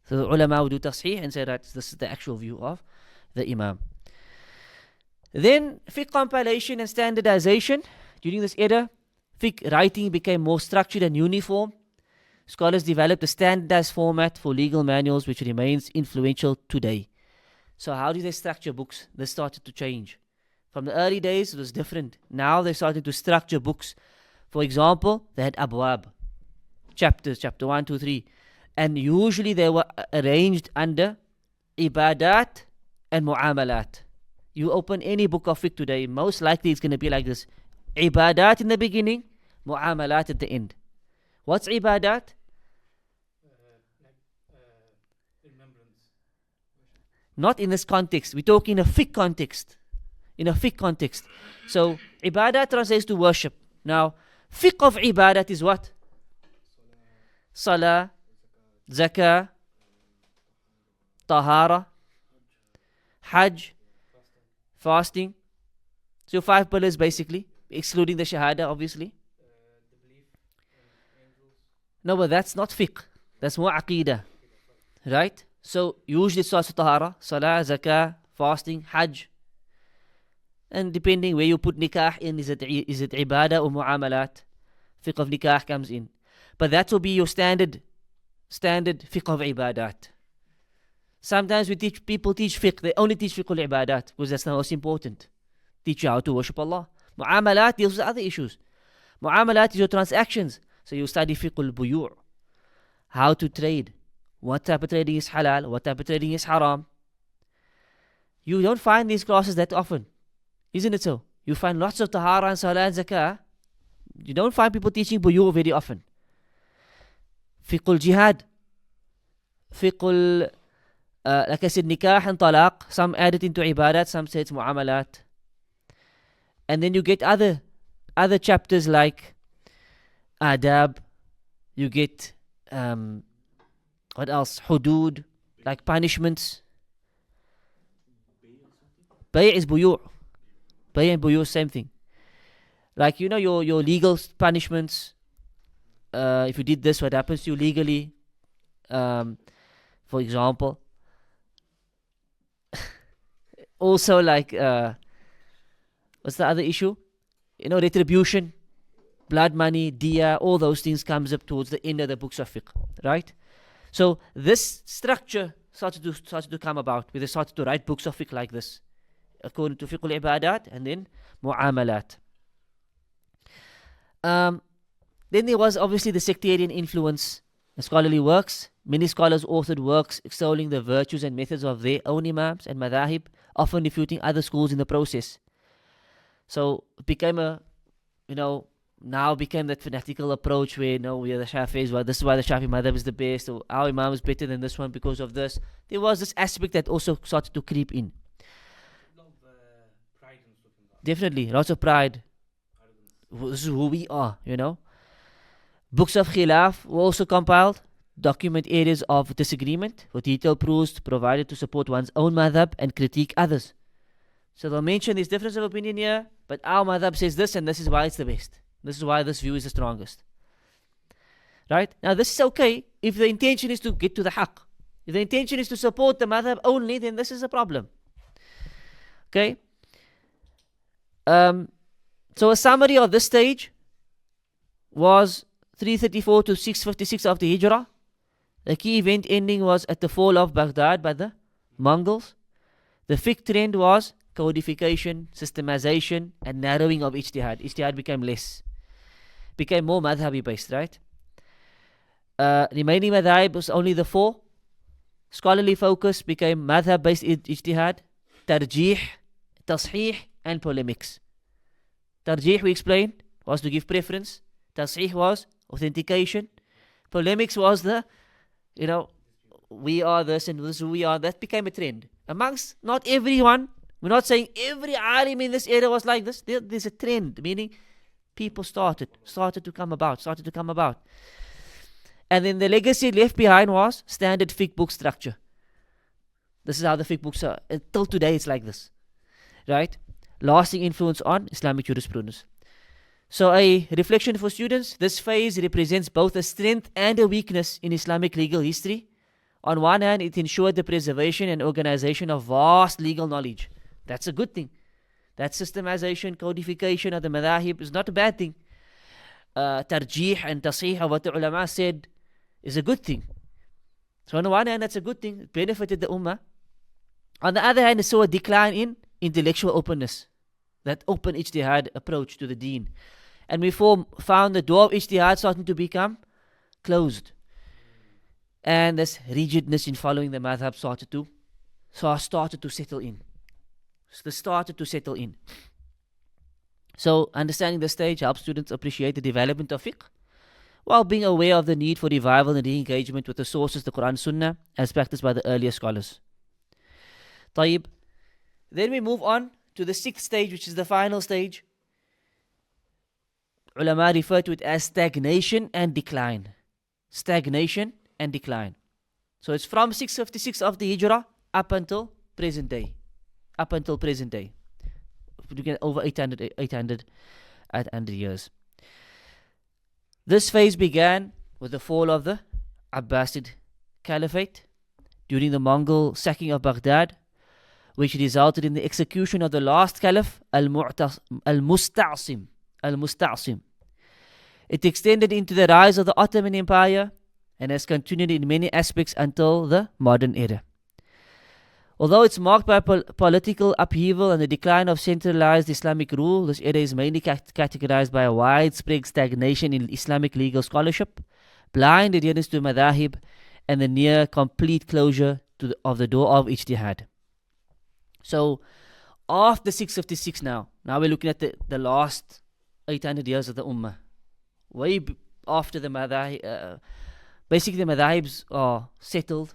So the ulama would do tashih and say that this is the actual view of the Imam. Then fiqh compilation and standardization. During this era, fiqh writing became more structured and uniform. Scholars developed a standardized format for legal manuals which remains influential today. So how do they structure books? This started to change. From the early days, it was different. Now they started to structure books For example, they had abwab, chapters, chapter 1, 2, 3. And usually they were arranged under ibadat and mu'amalat. You open any book of fiqh today, most likely it's going to be like this. Ibadat in the beginning, mu'amalat at the end. What's ibadat? Remembrance. Not in this context. We talk in a fiqh context. In a fiqh context. So, ibadat translates to worship. Now, fiqh of ibadat is what? Salah, zakah, tahara, hajj, fasting. So 5 pillars basically, excluding the shahada obviously. The belief in angels. No, but that's not fiqh. That's more aqidah. Right? So usually it starts with tahara, salah, zakah, fasting, hajj. And depending where you put nikah in, is it ibadah or mu'amalat? Fiqh of nikah comes in. But that will be your standard fiqh of ibadat. Sometimes people teach fiqh, they only teach fiqh al-ibadat because that's the most important. Teach you how to worship Allah. Mu'amalat deals with other issues. Mu'amalat is your transactions. So you study fiqh al-buyu', how to trade, what type of trading is halal, what type of trading is haram. You don't find these classes that often, isn't it so? You find lots of tahara and salah and zakah. You don't find people teaching buyu' very often. Fiqh al-jihad, fiqh like I said, nikah and talaq. Some add it into ibadat, some say it's mu'amalat. And then you get other chapters like adab. You get what else? Hudud, like punishments. Bay' is buyu'. Bay' and buyu', same thing. Like, you know, your legal punishments. If you did this, what happens to you legally? For example. Also, like, what's the other issue? You know, retribution, blood money, diya, all those things comes up towards the end of the books of fiqh, right? So this structure started to come about, where they started to write books of fiqh like this, according to fiqh al-ibadat and then mu'amalat. Then there was obviously the sectarian influence in scholarly works. Many scholars authored works extolling the virtues and methods of their own imams and madhahib, often refuting other schools in the process. So it became now became that fanatical approach where, we are the Shafi'is, well, this is why the Shafi madhab is the best, or our imam is better than this one because of this. There was this aspect that also started to creep in. A lot of pride and stuff in that. Definitely, lots of pride. This is who we are, Books of khilaf were also compiled, document areas of disagreement with detailed proofs provided to support one's own madhab and critique others. So they'll mention this difference of opinion here, but our madhab says this and this is why it's the best. This is why this view is the strongest. Right? Now this is okay if the intention is to get to the haqq. If the intention is to support the madhab only, then this is a problem. Okay? So a summary of this stage was 334 to 656 after Hijrah. The key event ending was at the fall of Baghdad by the Mongols. The fiqh trend was codification, systemization, and narrowing of Ijtihad. Ijtihad became less. Became more madhabi based, right? Remaining madhab was only the 4. Scholarly focus became madhab based Ijtihad, tarjih, tasheeh, and polemics. Tarjih, we explained, was to give preference. Tasheeh was authentication. Polemics was the, we are this and this is who we are. That became a trend. Amongst not everyone, we're not saying every alim in this area was like this. There's a trend, meaning people started to come about. And then the legacy left behind was standard fiqh book structure. This is how the fiqh books are. Until today, it's like this. Right? Lasting influence on Islamic jurisprudence. So a reflection for students, this phase represents both a strength and a weakness in Islamic legal history. On one hand, it ensured the preservation and organization of vast legal knowledge. That's a good thing. That systemization, codification of the madhahib is not a bad thing. Tarjih and tasheeh of what the ulama said is a good thing. So on the one hand, that's a good thing. It benefited the ummah. On the other hand, it saw a decline in intellectual openness. That open ijtihad approach to the deen. And we found the door of Ijtihad starting to become closed. And this rigidness in following the madhab started to settle in. So understanding the stage helps students appreciate the development of fiqh, while being aware of the need for revival and re-engagement with the sources, the Quran Sunnah, as practiced by the earlier scholars. Tayyib. Then we move on to the sixth stage, which is the final stage. Ulama refer to it as stagnation and decline. Stagnation and decline. So it's from 656 of the Hijrah up until present day. Looking at over 800 years. This phase began with the fall of the Abbasid Caliphate during the Mongol sacking of Baghdad, which resulted in the execution of the last Caliph, Al-Musta'sim. It extended into the rise of the Ottoman Empire and has continued in many aspects until the modern era. Although it's marked by political upheaval and the decline of centralized Islamic rule, this era is mainly categorized by a widespread stagnation in Islamic legal scholarship, blind adherence to Madhahib, and the near complete closure of the door of Ijtihad. So, after 656 now we're looking at the last 800 years of the Ummah. Way after the Madhahib, basically the Madhahibs are settled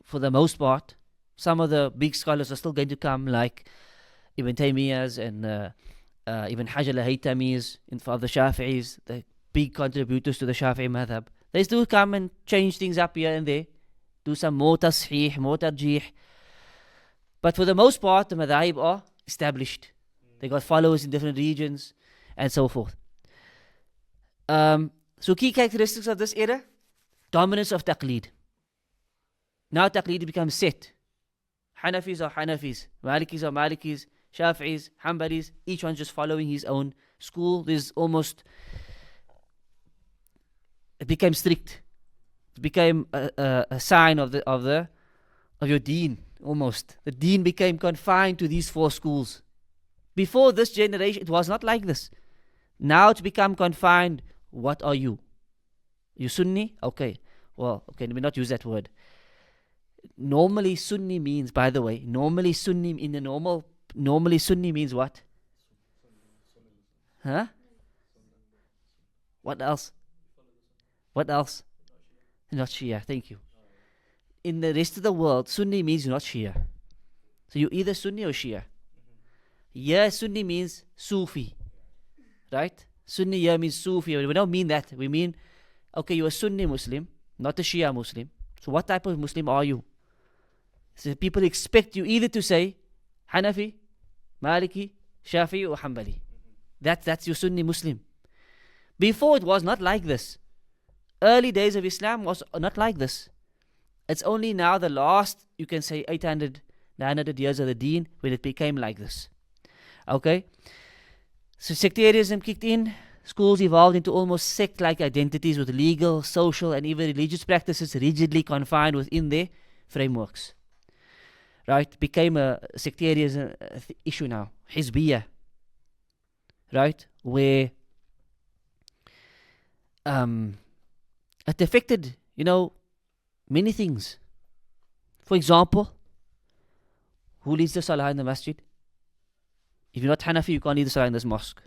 for the most part. Some of the big scholars are still going to come, like Ibn Taymiyyahs and Ibn Hajar al-Haytami's of the Shafi'is, the big contributors to the Shafi'i madhab. They still come and change things up here and there, do some more tasheeh, more tarjeeh. But for the most part, the madhahib are established. They got followers in different regions and so forth. So key characteristics of this era: dominance of Taqleed. Now Taqleed becomes set. Hanafis are Hanafis, Malikis are Malikis, Shafi'is, Hanbalis, each one just following his own school. It became strict. It became a sign of your deen, almost. The deen became confined to these four schools. Before this generation, it was not like this. Now it's become confined. What are you? You Sunni? Okay. Well, okay, let me not use that word. Normally Sunni means, by the way, normally Sunni means what? Huh? What else? Not Shia, thank you. In the rest of the world, Sunni means you're not Shia. So you're either Sunni or Shia. Yeah, Sunni means Sufi. Right? Sunni here means Sufi. We don't mean that. We mean, okay, you're a Sunni Muslim, not a Shia Muslim. So what type of Muslim are you? So people expect you either to say Hanafi, Maliki, Shafi or Hanbali. That's your Sunni Muslim. Before it was not like this. Early days of Islam was not like this. It's only now the last, you can say 800, 900 years of the deen when it became like this. Okay? So sectarianism kicked in. Schools evolved into almost sect-like identities with legal, social and even religious practices rigidly confined within their frameworks. Right? Became a sectarianism issue now. Hizbiyah. Right? Where it affected, many things. For example, who leads the salah in the masjid? If you're not Hanafi, you can't lead the salah in this mosque.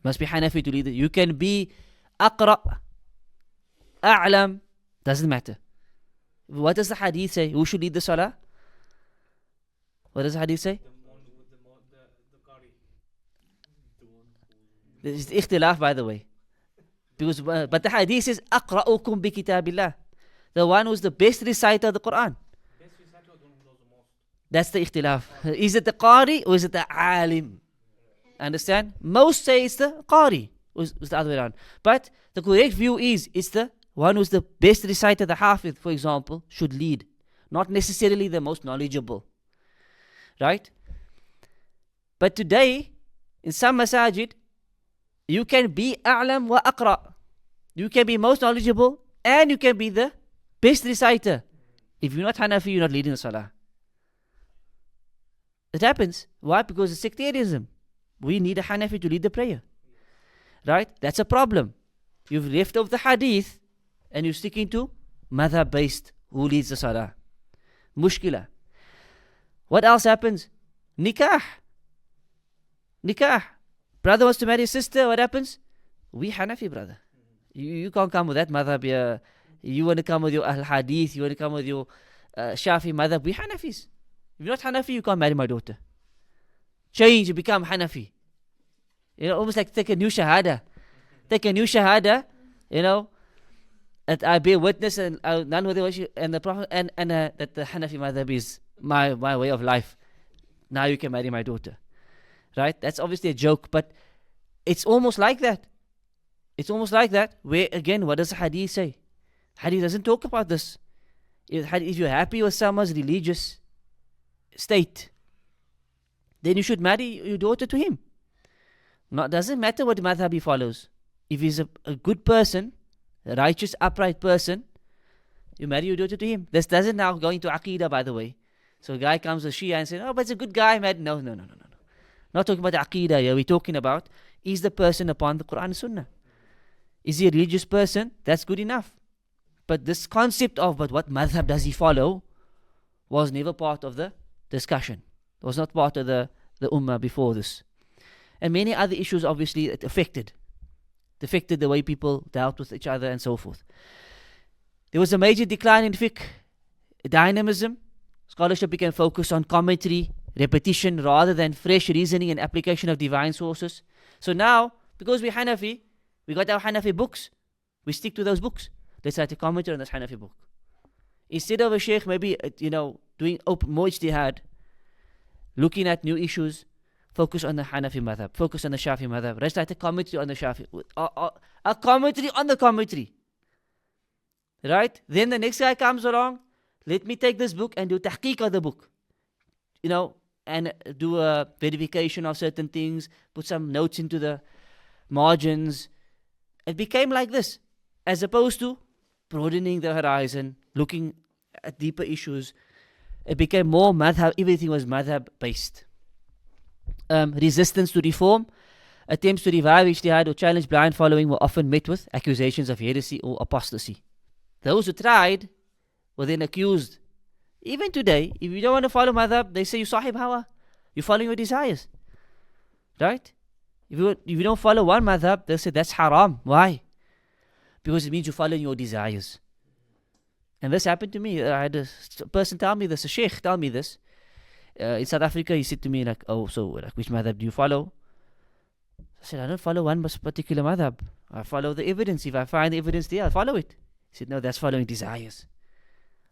Must be Hanafi to lead it. You can be Aqra, A'lam, doesn't matter. What does the hadith say? Who should lead the salah? What does the hadith say? The Qari. This is ikhtilaf, by the way. But the hadith says, Aqra'ukum bi kitabillah. The one who's the best reciter of the Quran. Best reciter or the one who knows the most? That's the ikhtilaf. Is it the Qari or is it the Alim? Understand? Most say it's the Qari. It's the other way around. But the correct view is, it's the one who's the best reciter, the Hafidh, for example, should lead. Not necessarily the most knowledgeable. Right? But today, in some masajid, you can be A'lam wa Aqra. You can be most knowledgeable and you can be the best reciter. If you're not Hanafi, you're not leading the salah. It happens. Why? Because it's sectarianism. We need a Hanafi to lead the prayer. Right? That's a problem. You've left off the hadith and you're sticking to madhab based who leads the salah. Mushkila. What else happens? Nikah. Nikah. Brother wants to marry his sister, what happens? We Hanafi, brother. You can't come with that madhab here. You want to come with your Ahl Hadith, you want to come with your Shafi madhab. We Hanafis. If you're not Hanafi, you can't marry my daughter. Change, you become Hanafi. Almost like take a new Shahada. Take a new Shahada, that I bear witness and none with the and the Prophet and that the Hanafi madhab is my way of life. Now you can marry my daughter. Right? That's obviously a joke, but it's almost like that. It's almost like that, where again, what does the hadith say? Hadith doesn't talk about this. If you're happy with someone's religious state, then you should marry your daughter to him. Doesn't matter what madhab he follows. If he's a good person, a righteous, upright person, you marry your daughter to him. This doesn't now go into Aqidah, by the way. So a guy comes with Shia and says, oh, but it's a good guy, man. No. Not talking about Aqidah here. We're talking about, is the person upon the Quran and Sunnah? Is he a religious person? That's good enough. But this concept of, but what madhab does he follow, was never part of the discussion. It was not part of the ummah before this. And many other issues, obviously, it affected the way people dealt with each other and so forth. There was a major decline in fiqh, dynamism. Scholarship became focused on commentary, repetition, rather than fresh reasoning and application of divine sources. So now, because we're Hanafi, we got our Hanafi books, we stick to those books. Let's write a commentary on this Hanafi book. Instead of a Shaykh maybe, doing more Ijtihad, looking at new issues, focus on the Hanafi madhab, focus on the Shafi madhab. Let's write a commentary on the Shafi. A commentary on the commentary. Right? Then the next guy comes along, let me take this book and do tahqiq of the book. And do a verification of certain things, put some notes into the margins. It became like this, as opposed to broadening the horizon, looking at deeper issues. It became more madhab, everything was madhab based. Resistance to reform, attempts to revive ijtihad or challenge blind following were often met with accusations of heresy or apostasy. Those who tried were then accused. Even today, if you don't want to follow madhab, they say you sahib hawa, you're following your desires. Right? If you don't follow one madhab, they'll say that's haram. Why? Because it means you're following your desires. And this happened to me. I had a person tell me this, a Shaykh tell me this. In South Africa, he said to me, which madhab do you follow? I said, I don't follow one particular madhab. I follow the evidence. If I find the evidence there, I'll follow it. He said, no, that's following desires.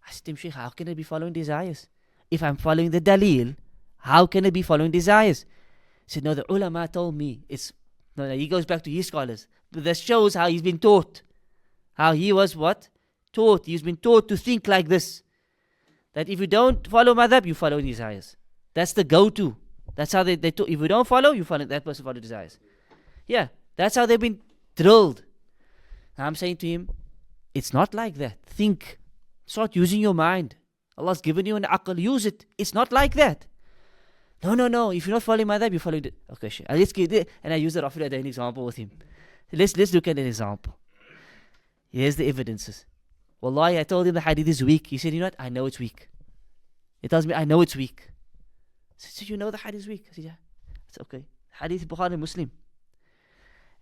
I said to him, Shaykh, how can it be following desires? If I'm following the dalil, how can it be following desires? He said, no, the ulama told me. He goes back to his scholars. But that shows how he's been taught. How he was what? Taught. He's been taught to think like this. That if you don't follow madhab, you follow desires. That's the go-to. That's how they taught. If you don't follow, you follow that person follow desires. Yeah, that's how they've been drilled. I'm saying to him, it's not like that. Think. Start using your mind. Allah's given you an aql. Use it. It's not like that. No. If you're not following madhab, you follow it. Okay, let's get it. And I use the Rafi as an example with him. Let's look at an example. Here's the evidences. Wallahi, I told him the hadith is weak. He said, you know what? I know it's weak. He tells me, I know it's weak. I said, so you know the hadith is weak? I said, yeah. It's okay. Hadith Bukhari Muslim.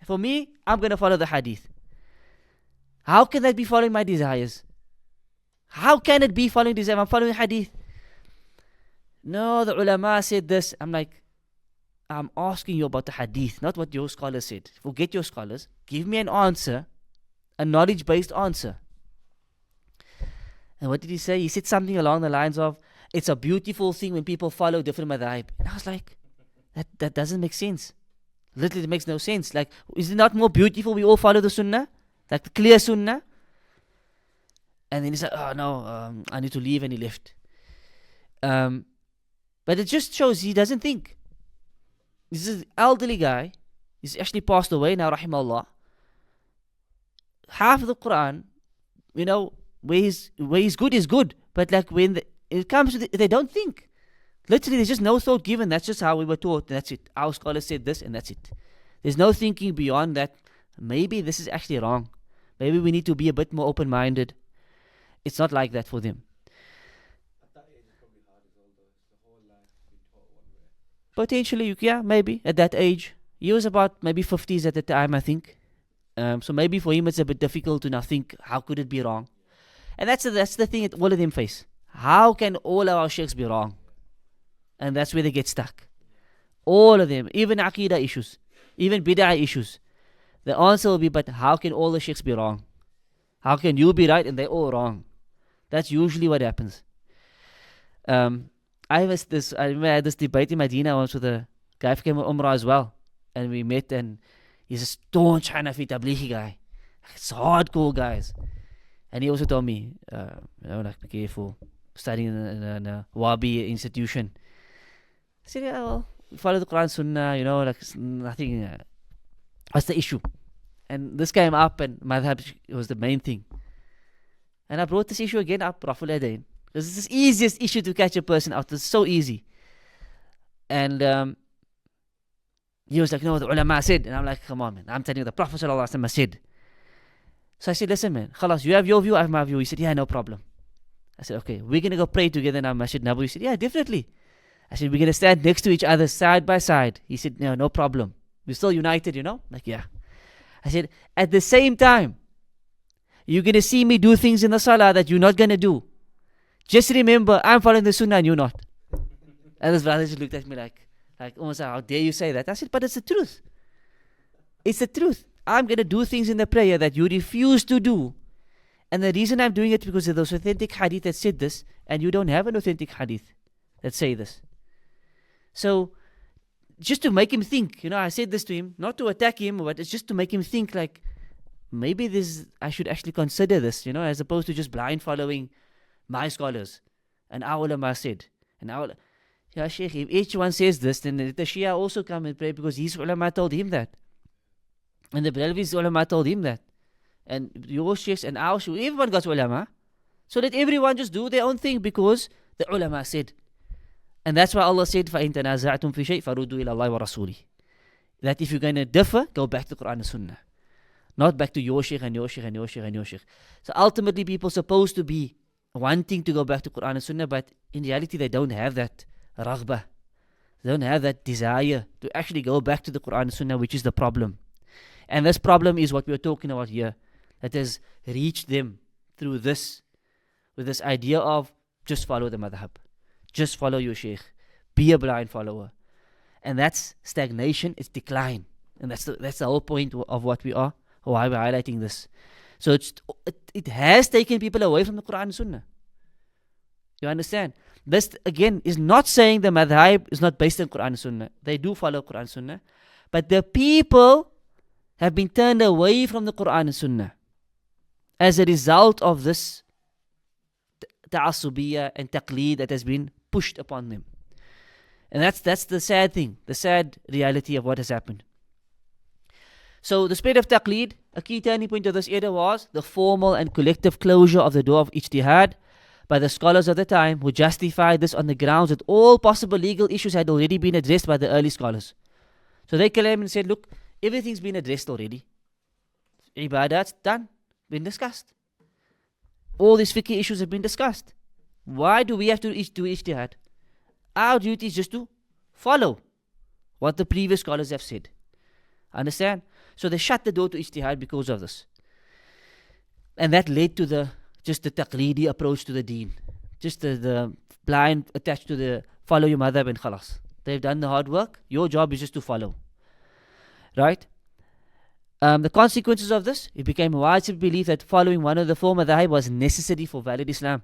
For me, I'm going to follow the hadith. How can that be following my desires? How can it be following desires? I'm following hadith. No, the ulama said this. I'm like, I'm asking you about the hadith, not what your scholars said. Forget your scholars. Give me an answer, a knowledge-based answer. And what did he say? He said something along the lines of, it's a beautiful thing when people follow different madhahib. And I was like, that doesn't make sense. Literally, it makes no sense. Like, is it not more beautiful we all follow the sunnah? Like the clear sunnah? And then he said, oh no, I need to leave, and he left. But it just shows he doesn't think. This is an elderly guy. He's actually passed away now, rahimahullah. Half of the Quran, where he's good is good. But like when it comes to they don't think. Literally, there's just no thought given. That's just how we were taught. And that's it. Our scholars said this, and that's it. There's no thinking beyond that. Maybe this is actually wrong. Maybe we need to be a bit more open-minded. It's not like that for them. At that age, it's probably hard as well, though. It's the whole life being taught one way. Potentially, yeah, maybe at that age. He was about maybe 50s at the time, I think. So maybe for him it's a bit difficult to now think, how could it be wrong? And that's the thing that all of them face. How can all our sheikhs be wrong? And that's where they get stuck. All of them, even Aqidah issues, even Bid'ah issues. The answer will be, but how can all the sheikhs be wrong? How can you be right and they're all wrong? That's usually what happens. I remember I had this debate in Medina once with a guy who came on Umrah as well. And we met, and he's a staunch Hanafi Tablighi guy. It's hardcore guys. And he also told me, be careful studying in a Wahabi institution. I said, yeah, well, we follow the Quran Sunnah, it's nothing. What's the issue? And this came up, and Madhahib was the main thing. And I brought this issue again up, Raful Adain. Because it's the easiest issue to catch a person out. It's so easy. And he was like, no, the ulama said. And I'm like, come on, man. I'm telling you, the Prophet ﷺ said. So I said, listen, man. Khalas, you have your view, I have my view. He said, yeah, no problem. I said, okay, we're going to go pray together in our Masjid Nabawi. He said, yeah, definitely. I said, we're going to stand next to each other, side by side. He said, no problem. We're still united, Like, yeah. I said, at the same time, you're going to see me do things in the salah that you're not going to do. Just remember, I'm following the sunnah and you're not. And this brother just looked at me like, almost like, how dare you say that? I said, but it's the truth. It's the truth. I'm going to do things in the prayer that you refuse to do. And the reason I'm doing it because of those authentic hadith that said this, and you don't have an authentic hadith that say this. So, just to make him think, I said this to him, not to attack him, but it's just to make him think like, maybe I should actually consider this, as opposed to just blind following my scholars. And our ulama said, yeah, Shaykh, if each one says this, then the Shia also come and pray because his ulama told him that. And the Brelvi's ulama told him that. And your Sheikhs and our Sheikhs, everyone got ulama. So let everyone just do their own thing because the ulama said. And that's why Allah said, فَإِن تَنَازَعْتُمْ فِي شَيْءٍ فَرُدُّوا إِلَى اللَّهِ وَرَسُولِهِ. That if you're going to differ, go back to Quran and Sunnah. Not back to your Shaykh and your Shaykh and your Shaykh and your Shaykh. So ultimately people are supposed to be wanting to go back to Quran and Sunnah, but in reality they don't have that raghbah. They don't have that desire to actually go back to the Quran and Sunnah, which is the problem. And this problem is what we are talking about here. That has reached them through this, with this idea of just follow the madhab. Just follow your Shaykh. Be a blind follower. And that's stagnation, it's decline. And that's the whole point of what we are, why we're highlighting this. So it has taken people away from the Quran and Sunnah. You understand? This, again, is not saying the Madhahib is not based on Quran and Sunnah. They do follow Quran and Sunnah. But the people have been turned away from the Quran and Sunnah as a result of this ta'asubiyah and taqleed that has been pushed upon them. And that's the sad thing, the sad reality of what has happened. So the spread of taqleed, a key turning point of this era was the formal and collective closure of the door of Ijtihad by the scholars of the time, who justified this on the grounds that all possible legal issues had already been addressed by the early scholars. So they came and said, look, everything's been addressed already. Ibadat's done, been discussed. All these fiqh issues have been discussed. Why do we have to do ijtihad? Our duty is just to follow what the previous scholars have said. Understand? So they shut the door to ijtihad because of this. And that led to the taqleedi approach to the deen. Just the blind attached to the follow your madhab and khalas. They've done the hard work. Your job is just to follow. Right? The consequences of this, it became a widespread belief that following one of the four madhahib was necessary for valid Islam.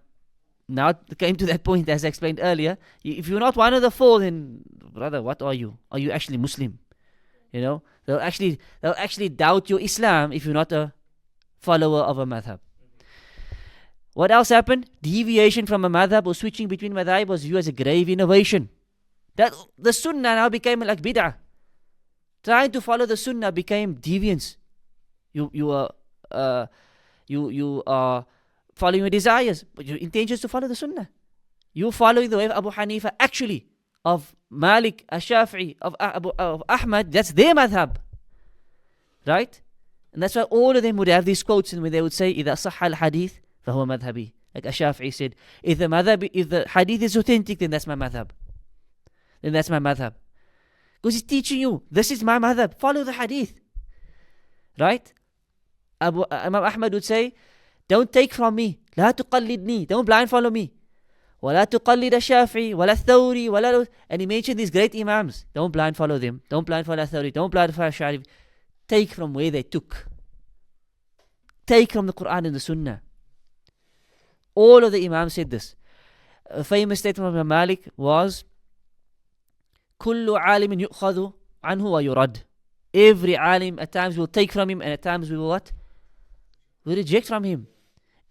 Now it came to that point, as I explained earlier. If you're not one of the four, then brother, what are you? Are you actually Muslim? They'll actually doubt your Islam if you're not a follower of a madhab. What else happened? Deviation from a madhab or switching between madhab was viewed as a grave innovation. That the sunnah now became like bid'ah. Trying to follow the sunnah became deviance. You are following your desires, but your intention is to follow the sunnah. You're following the way of Abu Hanifa, actually, of Malik, Ash-Shafi'i, of Ahmad. That's their madhab. Right? And that's why all of them would have these quotes, and when they would say, إِذَا صَحَّ الْحَدِيث فَهُوَ مَذْهَبِي. Like Ash-Shafi'i said, if the hadith is authentic, then that's my madhab. Then that's my madhab. Because he's teaching you, this is my madhab, follow the hadith. Right? Imam Ahmad would say, don't take from me, لا تقلدني, don't blind follow me. ولا تقلد الشافعي ولا الثوري ولا. And he mentioned these great imams. Don't blind follow them. Don't blind follow Thawri. Don't blind follow Sha'ri. Take from where they took. Take from the Quran and the Sunnah. All of the imams said this. A famous statement of Imam Malik was, كل عالم يؤخذ عنه ويرد. Every alim at times will take from him, and at times we will what? We reject from him.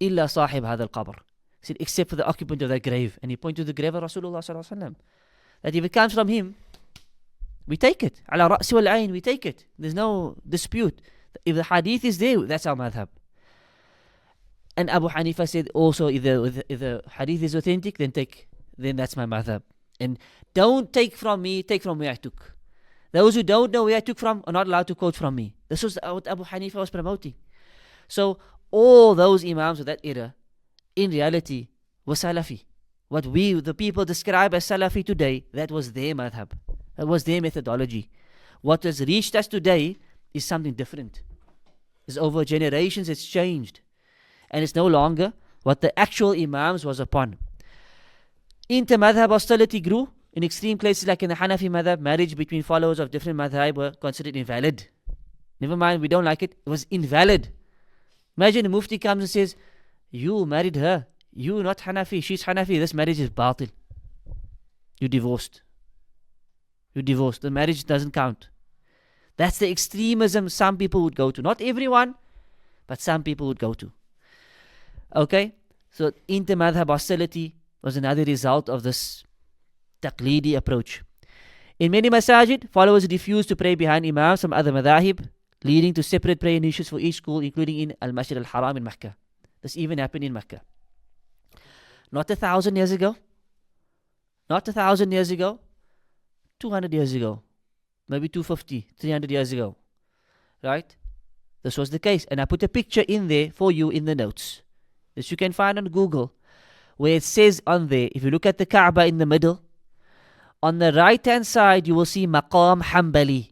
إلا صاحب هذا القبر. He said, except for the occupant of that grave. And he pointed to the grave of Rasulullah sallallahu alaihi wasallam. That if it comes from him, we take it. على رأس والعين, we take it. There's no dispute. If the hadith is there, that's our madhab. And Abu Hanifa said also, if the hadith is authentic, then that's my madhab. And don't take from me, take from where I took. Those who don't know where I took from are not allowed to quote from me. This was what Abu Hanifa was promoting. So all those imams of that era, in reality, were Salafi. What we, the people, describe as Salafi today, that was their madhab. That was their methodology. What has reached us today is something different. It's over generations, it's changed. And it's no longer what the actual imams was upon. Inter-madhab hostility grew. In extreme cases like in the Hanafi madhab, marriage between followers of different madhab were considered invalid. Never mind, we don't like it. It was invalid. Imagine a mufti comes and says, you married her. You not Hanafi, she's Hanafi. This marriage is batil. You divorced. You divorced. The marriage doesn't count. That's the extremism some people would go to. Not everyone, but some people would go to. Okay? So inter-madhab hostility was another result of this Taqleedi approach. In many masajid, followers refused to pray behind imams from other madhahib, leading to separate prayer niches for each school, including in Al-Masjid Al-Haram in Mecca. This even happened in Mecca. Not 1,000 years ago. Not 1,000 years ago. 200 years ago. Maybe 250, 300 years ago. Right? This was the case. And I put a picture in there for you in the notes. This you can find on Google. Where it says on there, if you look at the Kaaba in the middle, on the right hand side you will see Maqam Hanbali.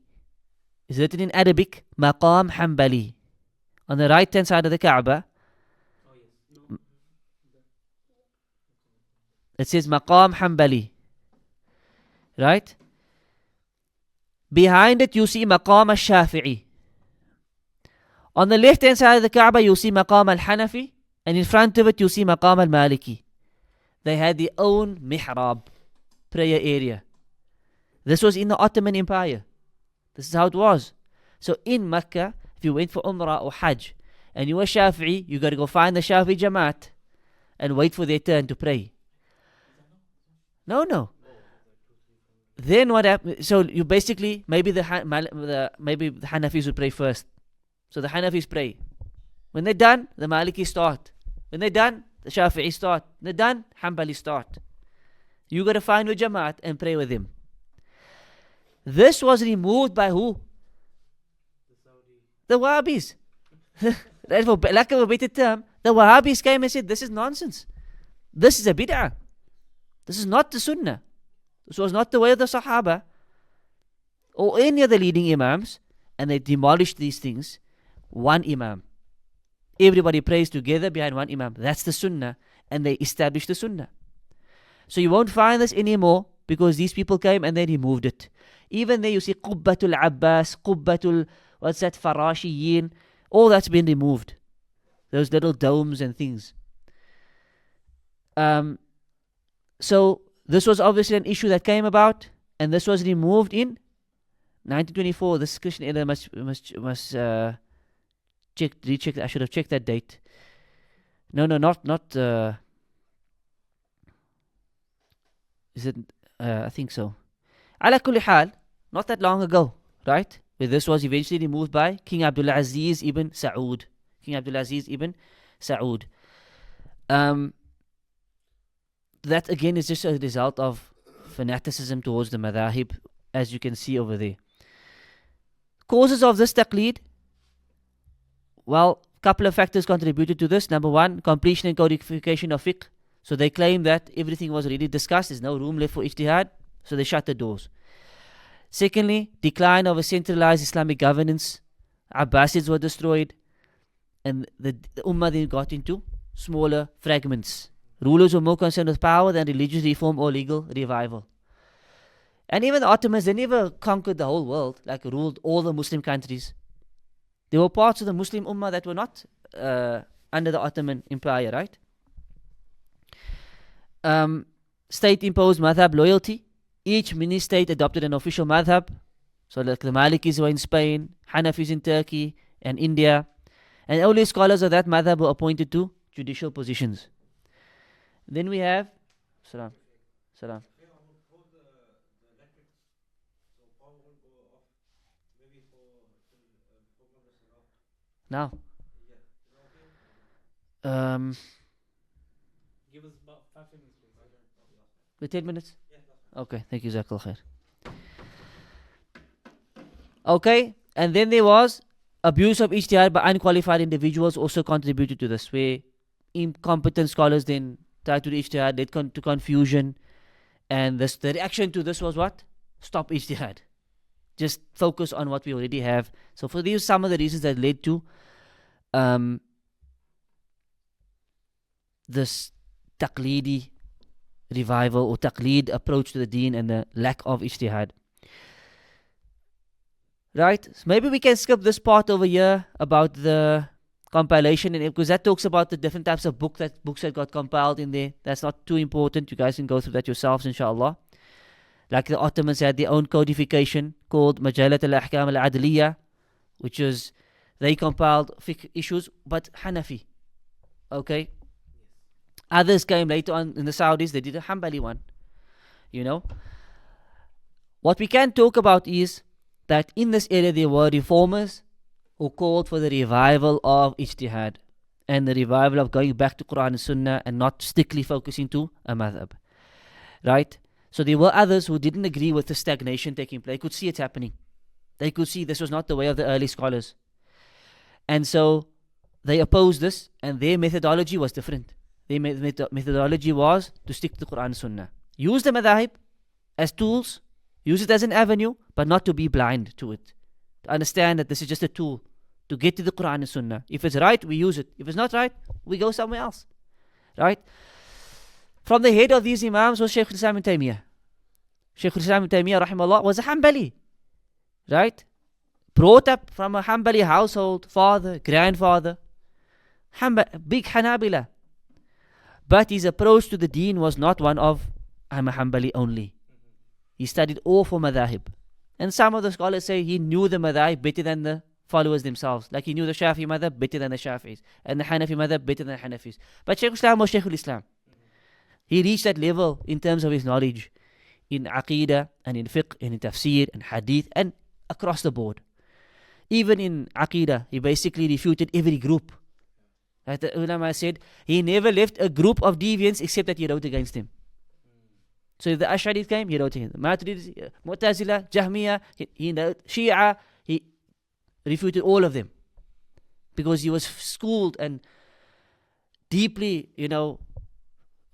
It's written in Arabic, Maqam Hanbali. On the right hand side of the Kaaba, it says Maqam Hanbali. Right? Behind it you see Maqam Al-Shafi'i. On the left hand side of the Kaaba you see Maqam Al-Hanafi. And in front of it you see Maqam Al-Maliki. They had their own mihrab, prayer area. This was in the Ottoman Empire. This is how it was. So in Mecca, if you went for Umrah or Hajj, and you were Shafi'i, you got to go find the Shafi'i Jamaat and wait for their turn to pray. No. Then what happened? So you basically, maybe the Hanafis would pray first. So the Hanafis pray. When they're done, the Maliki start. When they're done, the Shafi'i start. When they're done, Hanbali start. You got to find your Jamaat and pray with them. This was removed by who? The Wahhabis. For lack of a better term, the Wahhabis came and said, this is nonsense. This is a bid'ah. This is not the Sunnah. This was not the way of the Sahaba or any of the leading Imams, and they demolished these things. One Imam. Everybody prays together behind one Imam. That's the Sunnah, and they established the Sunnah. So you won't find this anymore because these people came and they removed it. Even there you see Qubbatul Abbas, Qubbatul, what's that, Farashiyin, all that's been removed. Those little domes and things. So this was obviously an issue that came about, and this was removed in 1924. This Christian era must recheck. I should have checked that date. No, not. Is it? I think so. Ala kulli hal, not that long ago, right? Where this was eventually removed by King Abdul Aziz ibn Saud. King Abdul Aziz ibn Saud. That again is just a result of fanaticism towards the Madhahib, as you can see over there. Causes of this Taqleed Well, couple of factors contributed to this. Number one, completion and codification of fiqh. So they claim that everything was already discussed. There's no room left for ijtihad. So they shut the doors. Secondly, decline of a centralized Islamic governance. Abbasids were destroyed. And the Ummah then got into smaller fragments. Rulers were more concerned with power than religious reform or legal revival. And even the Ottomans, they never conquered the whole world, like ruled all the Muslim countries. There were parts of the Muslim Ummah that were not under the Ottoman Empire, right? State-imposed madhab loyalty. Each mini-state adopted an official madhab. So like the Malikis were in Spain, Hanafis in Turkey and India. And only scholars of that madhab were appointed to judicial positions. Then we have... Salam. Salam. Now. Give us about 5 minutes, please. With 10 minutes? Okay, thank you, Jazakallah khair. Okay, and then there was abuse of ijtihad by unqualified individuals also contributed to this, where incompetent scholars then tried to do ijtihad, led to confusion, and the reaction to this was what? Stop ijtihad. Just focus on what we already have. So for these, some of the reasons that led to this taqleedi revival or taqleed approach to the deen and the lack of ijtihad. Right? So maybe we can skip this part over here about the compilation, and because that talks about the different types of books that got compiled in there. That's not too important. You guys can go through that yourselves, inshallah. Like the Ottomans had their own codification called Majalat al-Ahkam al-Adliya, which is, they compiled fiqh issues, but Hanafi. Okay? Others came later on in the Saudis, they did a Hanbali one. You know? What we can talk about is that in this area there were reformers who called for the revival of ijtihad and the revival of going back to Quran and Sunnah and not strictly focusing to a madhab. Right? So there were others who didn't agree with the stagnation taking place. They could see it happening. They could see this was not the way of the early scholars. And so they opposed this, and their methodology was different. Their methodology was to stick to Quran and Sunnah. Use the Madhahib as tools, use it as an avenue, but not to be blind to it. To understand that this is just a tool to get to the Quran and Sunnah. If it's right, we use it. If it's not right, we go somewhere else. Right? From the head of these Imams was Shaykh Islam ibn Taymiyyah. Shaykh Islam ibn Taymiyyah, rahimahullah, was a Hanbali. Right? Brought up from a Hanbali household, father, grandfather, big Hanabila. But his approach to the deen was not one of, I'm a Hanbali only. He studied all four Madhahib. And some of the scholars say he knew the Madhahib better than the followers themselves. Like he knew the Shafi'i Madhab better than the Shafi'is. And the Hanafi Madhab better than the Hanafis. But Shaykh Islam was Shaykh Islam. He reached that level in terms of his knowledge in Aqidah and in Fiqh and in Tafsir and Hadith and across the board. Even in Aqidah, he basically refuted every group. As the ulama said, he never left a group of deviants except that he wrote against them. So if the Ash'ari came, he wrote against them. Maturidis, Mu'tazila, Jahmiyyah, he wrote Shia, he refuted all of them. Because he was schooled and deeply,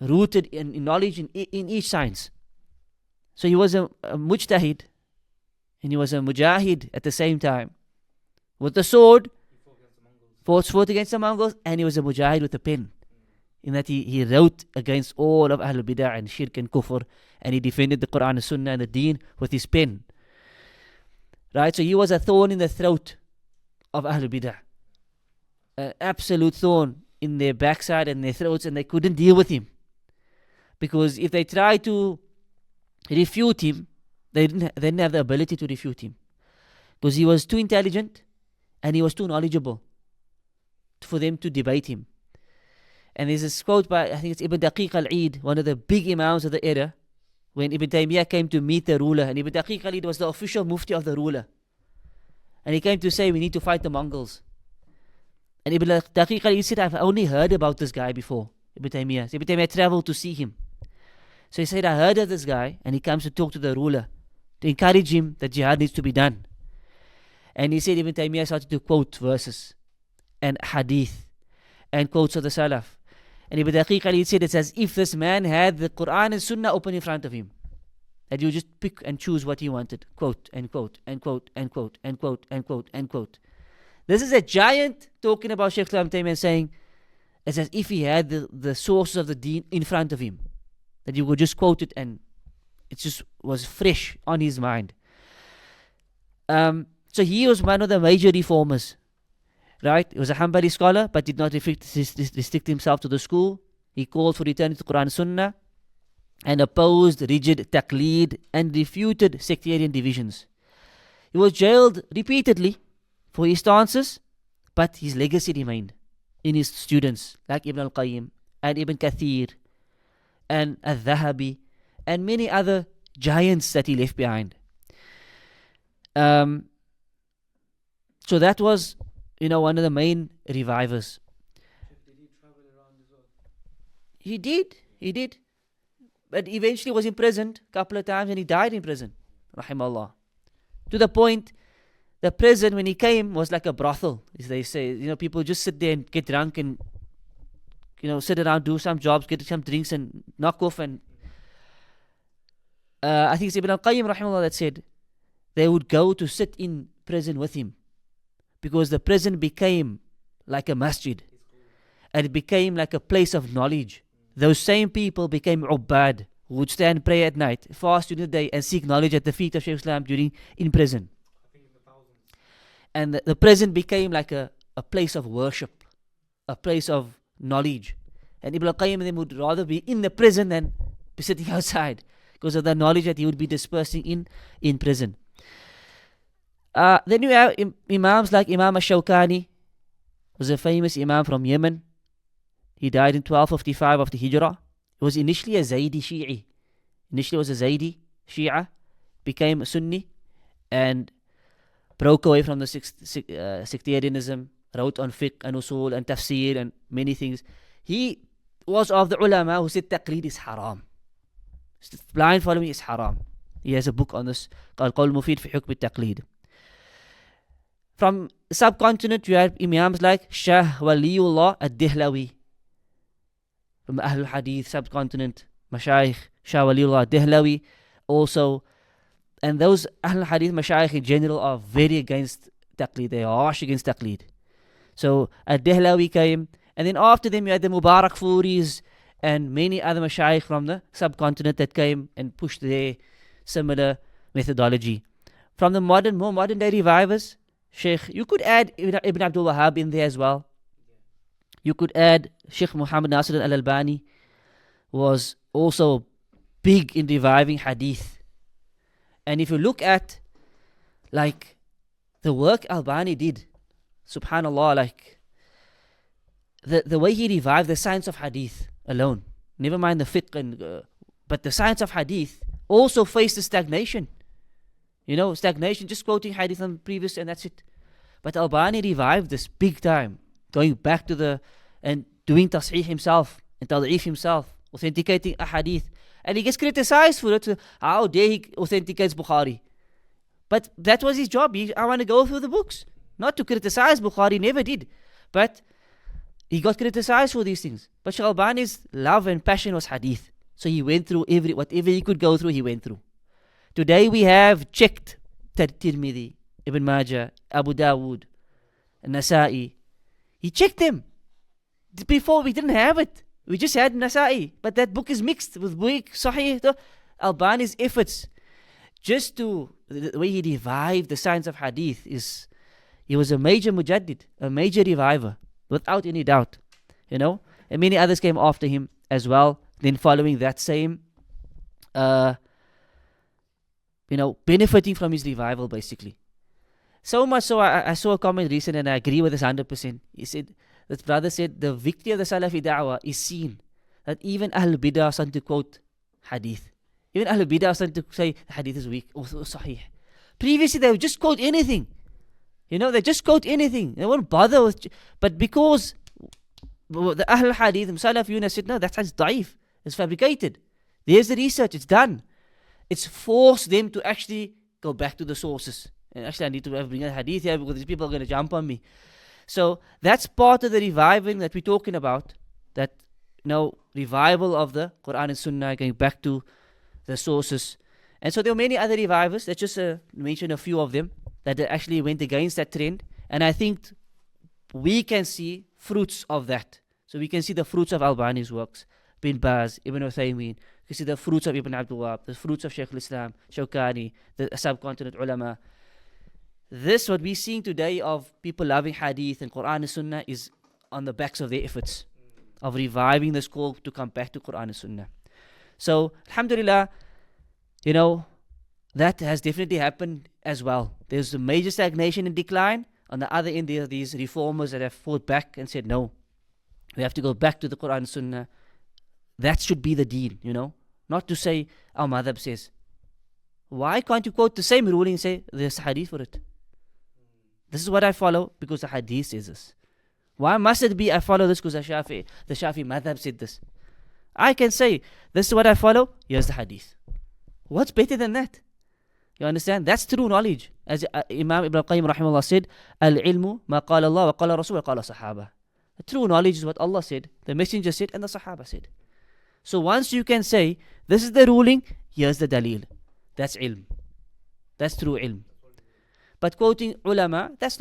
rooted in knowledge in each science. So he was a mujtahid and he was a mujahid at the same time. With the sword, fought against the Mongols, and he was a mujahid with a pen. In that he wrote against all of Ahlul Bid'ah and Shirk and Kufr, and he defended the Quran and Sunnah and the Deen with his pen. Right? So he was a thorn in the throat of Ahlul Bid'ah. An absolute thorn in their backside and their throats, and they couldn't deal with him. Because if they tried to refute him, they didn't have the ability to refute him. Because he was too intelligent and he was too knowledgeable for them to debate him. And there's this quote by, I think it's Ibn Daqiq al-Eid, one of the big imams of the era, when Ibn Taymiyyah came to meet the ruler, and Ibn Daqiq al-Eid was the official mufti of the ruler. And he came to say, we need to fight the Mongols. And Ibn Daqiq al-Eid said, I've only heard about this guy before, Ibn Taymiyyah. So Ibn Taymiyyah traveled to see him. So he said, I heard of this guy, and he comes to talk to the ruler, to encourage him that jihad needs to be done. And he said, Ibn Taymiyyah started to quote verses. and hadith and quotes of the Salaf. And Ibn Daqiq Ali said it's as if this man had the Quran and Sunnah open in front of him. That you just pick and choose what he wanted. Quote and quote and quote and quote and quote and quote and quote. This is a giant talking about Shaykh Islam Taymiyyah saying it's as if he had the sources of the deen in front of him. That you would just quote it and it just was fresh on his mind. So he was one of the major reformers. Right? He was a Hanbali scholar but did not restrict himself to the school. He called for returning to Quran and Sunnah and opposed rigid Taqleed and refuted sectarian divisions. He was jailed repeatedly for his stances, but his legacy remained in his students like Ibn al-Qayyim and Ibn Kathir and al-Dhahabi and many other giants that he left behind. So that was, one of the main revivers. Did he travel around as well? He did. But eventually was imprisoned a couple of times and he died in prison. Rahimahullah. To the point, the prison when he came was like a brothel, as they say. People just sit there and get drunk and, sit around, do some jobs, get some drinks and knock off. And I think it's Ibn al-Qayyim rahimahullah that said they would go to sit in prison with him because the prison became like a masjid and it became like a place of knowledge. Those same people became ubbad, who would stand and pray at night, fast during the day, and seek knowledge at the feet of Shaykh Islam in prison. And the prison became like a place of worship, a place of knowledge. And Ibn al-Qayyim and them would rather be in the prison than be sitting outside because of the knowledge that he would be dispersing in prison. Then you have Imams like Imam al-Shawkani, was a famous Imam from Yemen. He died in 1255 of the Hijrah. He was initially a Zaydi Shi'i. Initially was a Zaydi Shi'a, became a Sunni, and broke away from the sectarianism, wrote on fiqh and usul and tafsir and many things. He was of the ulama who said Taqleed is haram. Blind following is haram. He has a book on this called Qawl Mufid fi Hukm al-Taqleed. From the subcontinent, you have Imams like Shah Waliullah al-Dihlawi. From the Ahlul Hadith subcontinent, Mashayikh Shah Waliullah al-Dihlawi also. And those Ahlul Hadith Mashayikh in general are very against Taqleed. They are harsh against Taqleed. So al-Dihlawi came, and then after them you had the Mubarak Furis and many other Mashayikh from the subcontinent that came and pushed their similar methodology. From the more modern day revivers, Shaykh, you could add Ibn Abdul Wahhab in there as well. You could add Shaykh Muhammad Nasir al-Albani, was also big in reviving hadith. And if you look at like the work Albani did, subhanallah, like the way he revived the science of hadith alone, never mind the fiqh, but the science of hadith also faced the stagnation. Stagnation, just quoting hadith from previous and that's it. But Albani revived this big time, going back to and doing tasheeh himself and tad'if himself, authenticating a hadith. And he gets criticized for it. How dare he authenticates Bukhari? But that was his job. I want to go through the books. Not to criticize Bukhari, never did. But he got criticized for these things. But Shaykh Albani's love and passion was hadith. So he went through whatever he could go through, he went through. Today we have checked Tirmidhi, Ibn Majah, Abu Dawood, Nasa'i. He checked them. Before we didn't have it. We just had Nasa'i. But that book is mixed with weak, Sahih. Albani's efforts just to, the way he revived the science of hadith he was a major mujaddid, a major reviver, without any doubt. And many others came after him as well. Then following that same benefiting from his revival basically. So much so, I saw a comment recently and I agree with this 100%. This brother said the victory of the Salafi da'wah is seen that even Ahl Bidah are starting to quote hadith. Even Ahl Bidah are starting to say hadith is weak or sahih. Previously they would just quote anything. They just quote anything. They won't bother with, but because the Ahl Hadith, the Salafiyun said, no, that's da'if. It's fabricated. There's the research, it's done. It's forced them to actually go back to the sources. And actually I need to bring a hadith here because these people are going to jump on me. So that's part of the reviving that we're talking about. That revival of the Quran and Sunnah, going back to the sources. And so there were many other revivers. Let's just mention a few of them that actually went against that trend. And I think we can see fruits of that. So we can see the fruits of Albani's works, Bin Baz, Ibn Uthaymin. You can see the fruits of Ibn Abdul Wahab, the fruits of Shaykh al-Islam, Shawkani, the subcontinent ulama. This, what we're seeing today of people loving hadith and Quran and Sunnah, is on the backs of their efforts of reviving this call to come back to Quran and Sunnah. So, alhamdulillah, that has definitely happened as well. There's a major stagnation and decline. On the other end, there are these reformers that have fought back and said, no, we have to go back to the Quran and Sunnah. That should be the deen, Not to say, our madhab says. Why can't you quote the same ruling and say, there's hadith for it? This is what I follow because the hadith says this. Why must it be I follow this because the Shafi madhab said this? I can say, this is what I follow, here's the hadith. What's better than that? You understand? That's true knowledge. As Imam Ibn al-Qayyim rahimahullah said, Al-ilmu ma qala Allah wa qala Rasul wa qala Sahaba. The true knowledge is what Allah said, the Messenger said, and the Sahaba said. So once you can say, this is the ruling, here's the dalil. That's ilm. That's true ilm. But quoting ulama, that's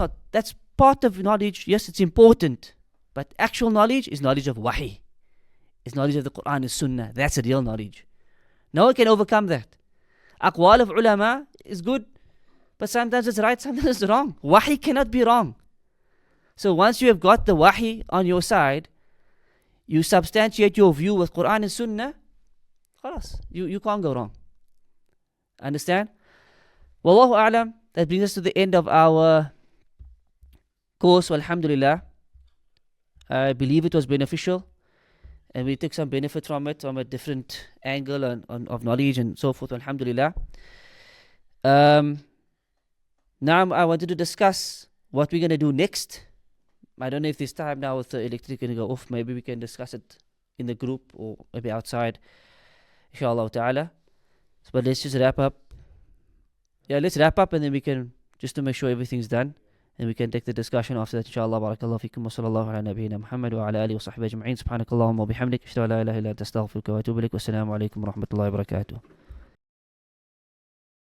part of knowledge. Yes, it's important. But actual knowledge is knowledge of wahi. It's knowledge of the Quran and Sunnah. That's real knowledge. No one can overcome that. Aqwal of ulama is good, but sometimes it's right, sometimes it's wrong. Wahi cannot be wrong. So once you have got the wahi on your side, you substantiate your view with Quran and Sunnah, khalas, you can't go wrong. Understand? Wallahu a'lam. That brings us to the end of our course. Alhamdulillah. I believe it was beneficial, and we took some benefit from it from a different angle of knowledge and so forth. Alhamdulillah. Now I wanted to discuss what we're going to do next. I don't know if this time now with the electric going to go off. Maybe we can discuss it in the group or maybe outside. Inshallah ta'ala. But let's just wrap up. Yeah, let's wrap up and then we can, just to make sure everything's done, and we can take the discussion after that. Inshallah. Barakallahu fikum wa sallallahu ala nabiyyina Muhammad wa ala alihi wa sahbihi ajma'in. Subhanakallahumma wa bihamdik. Ashhadu an la ilaha illa anta astaghfiruka wa atubu ilaik. Wassalamu alaikum wa rahmatullahi wa barakatuh.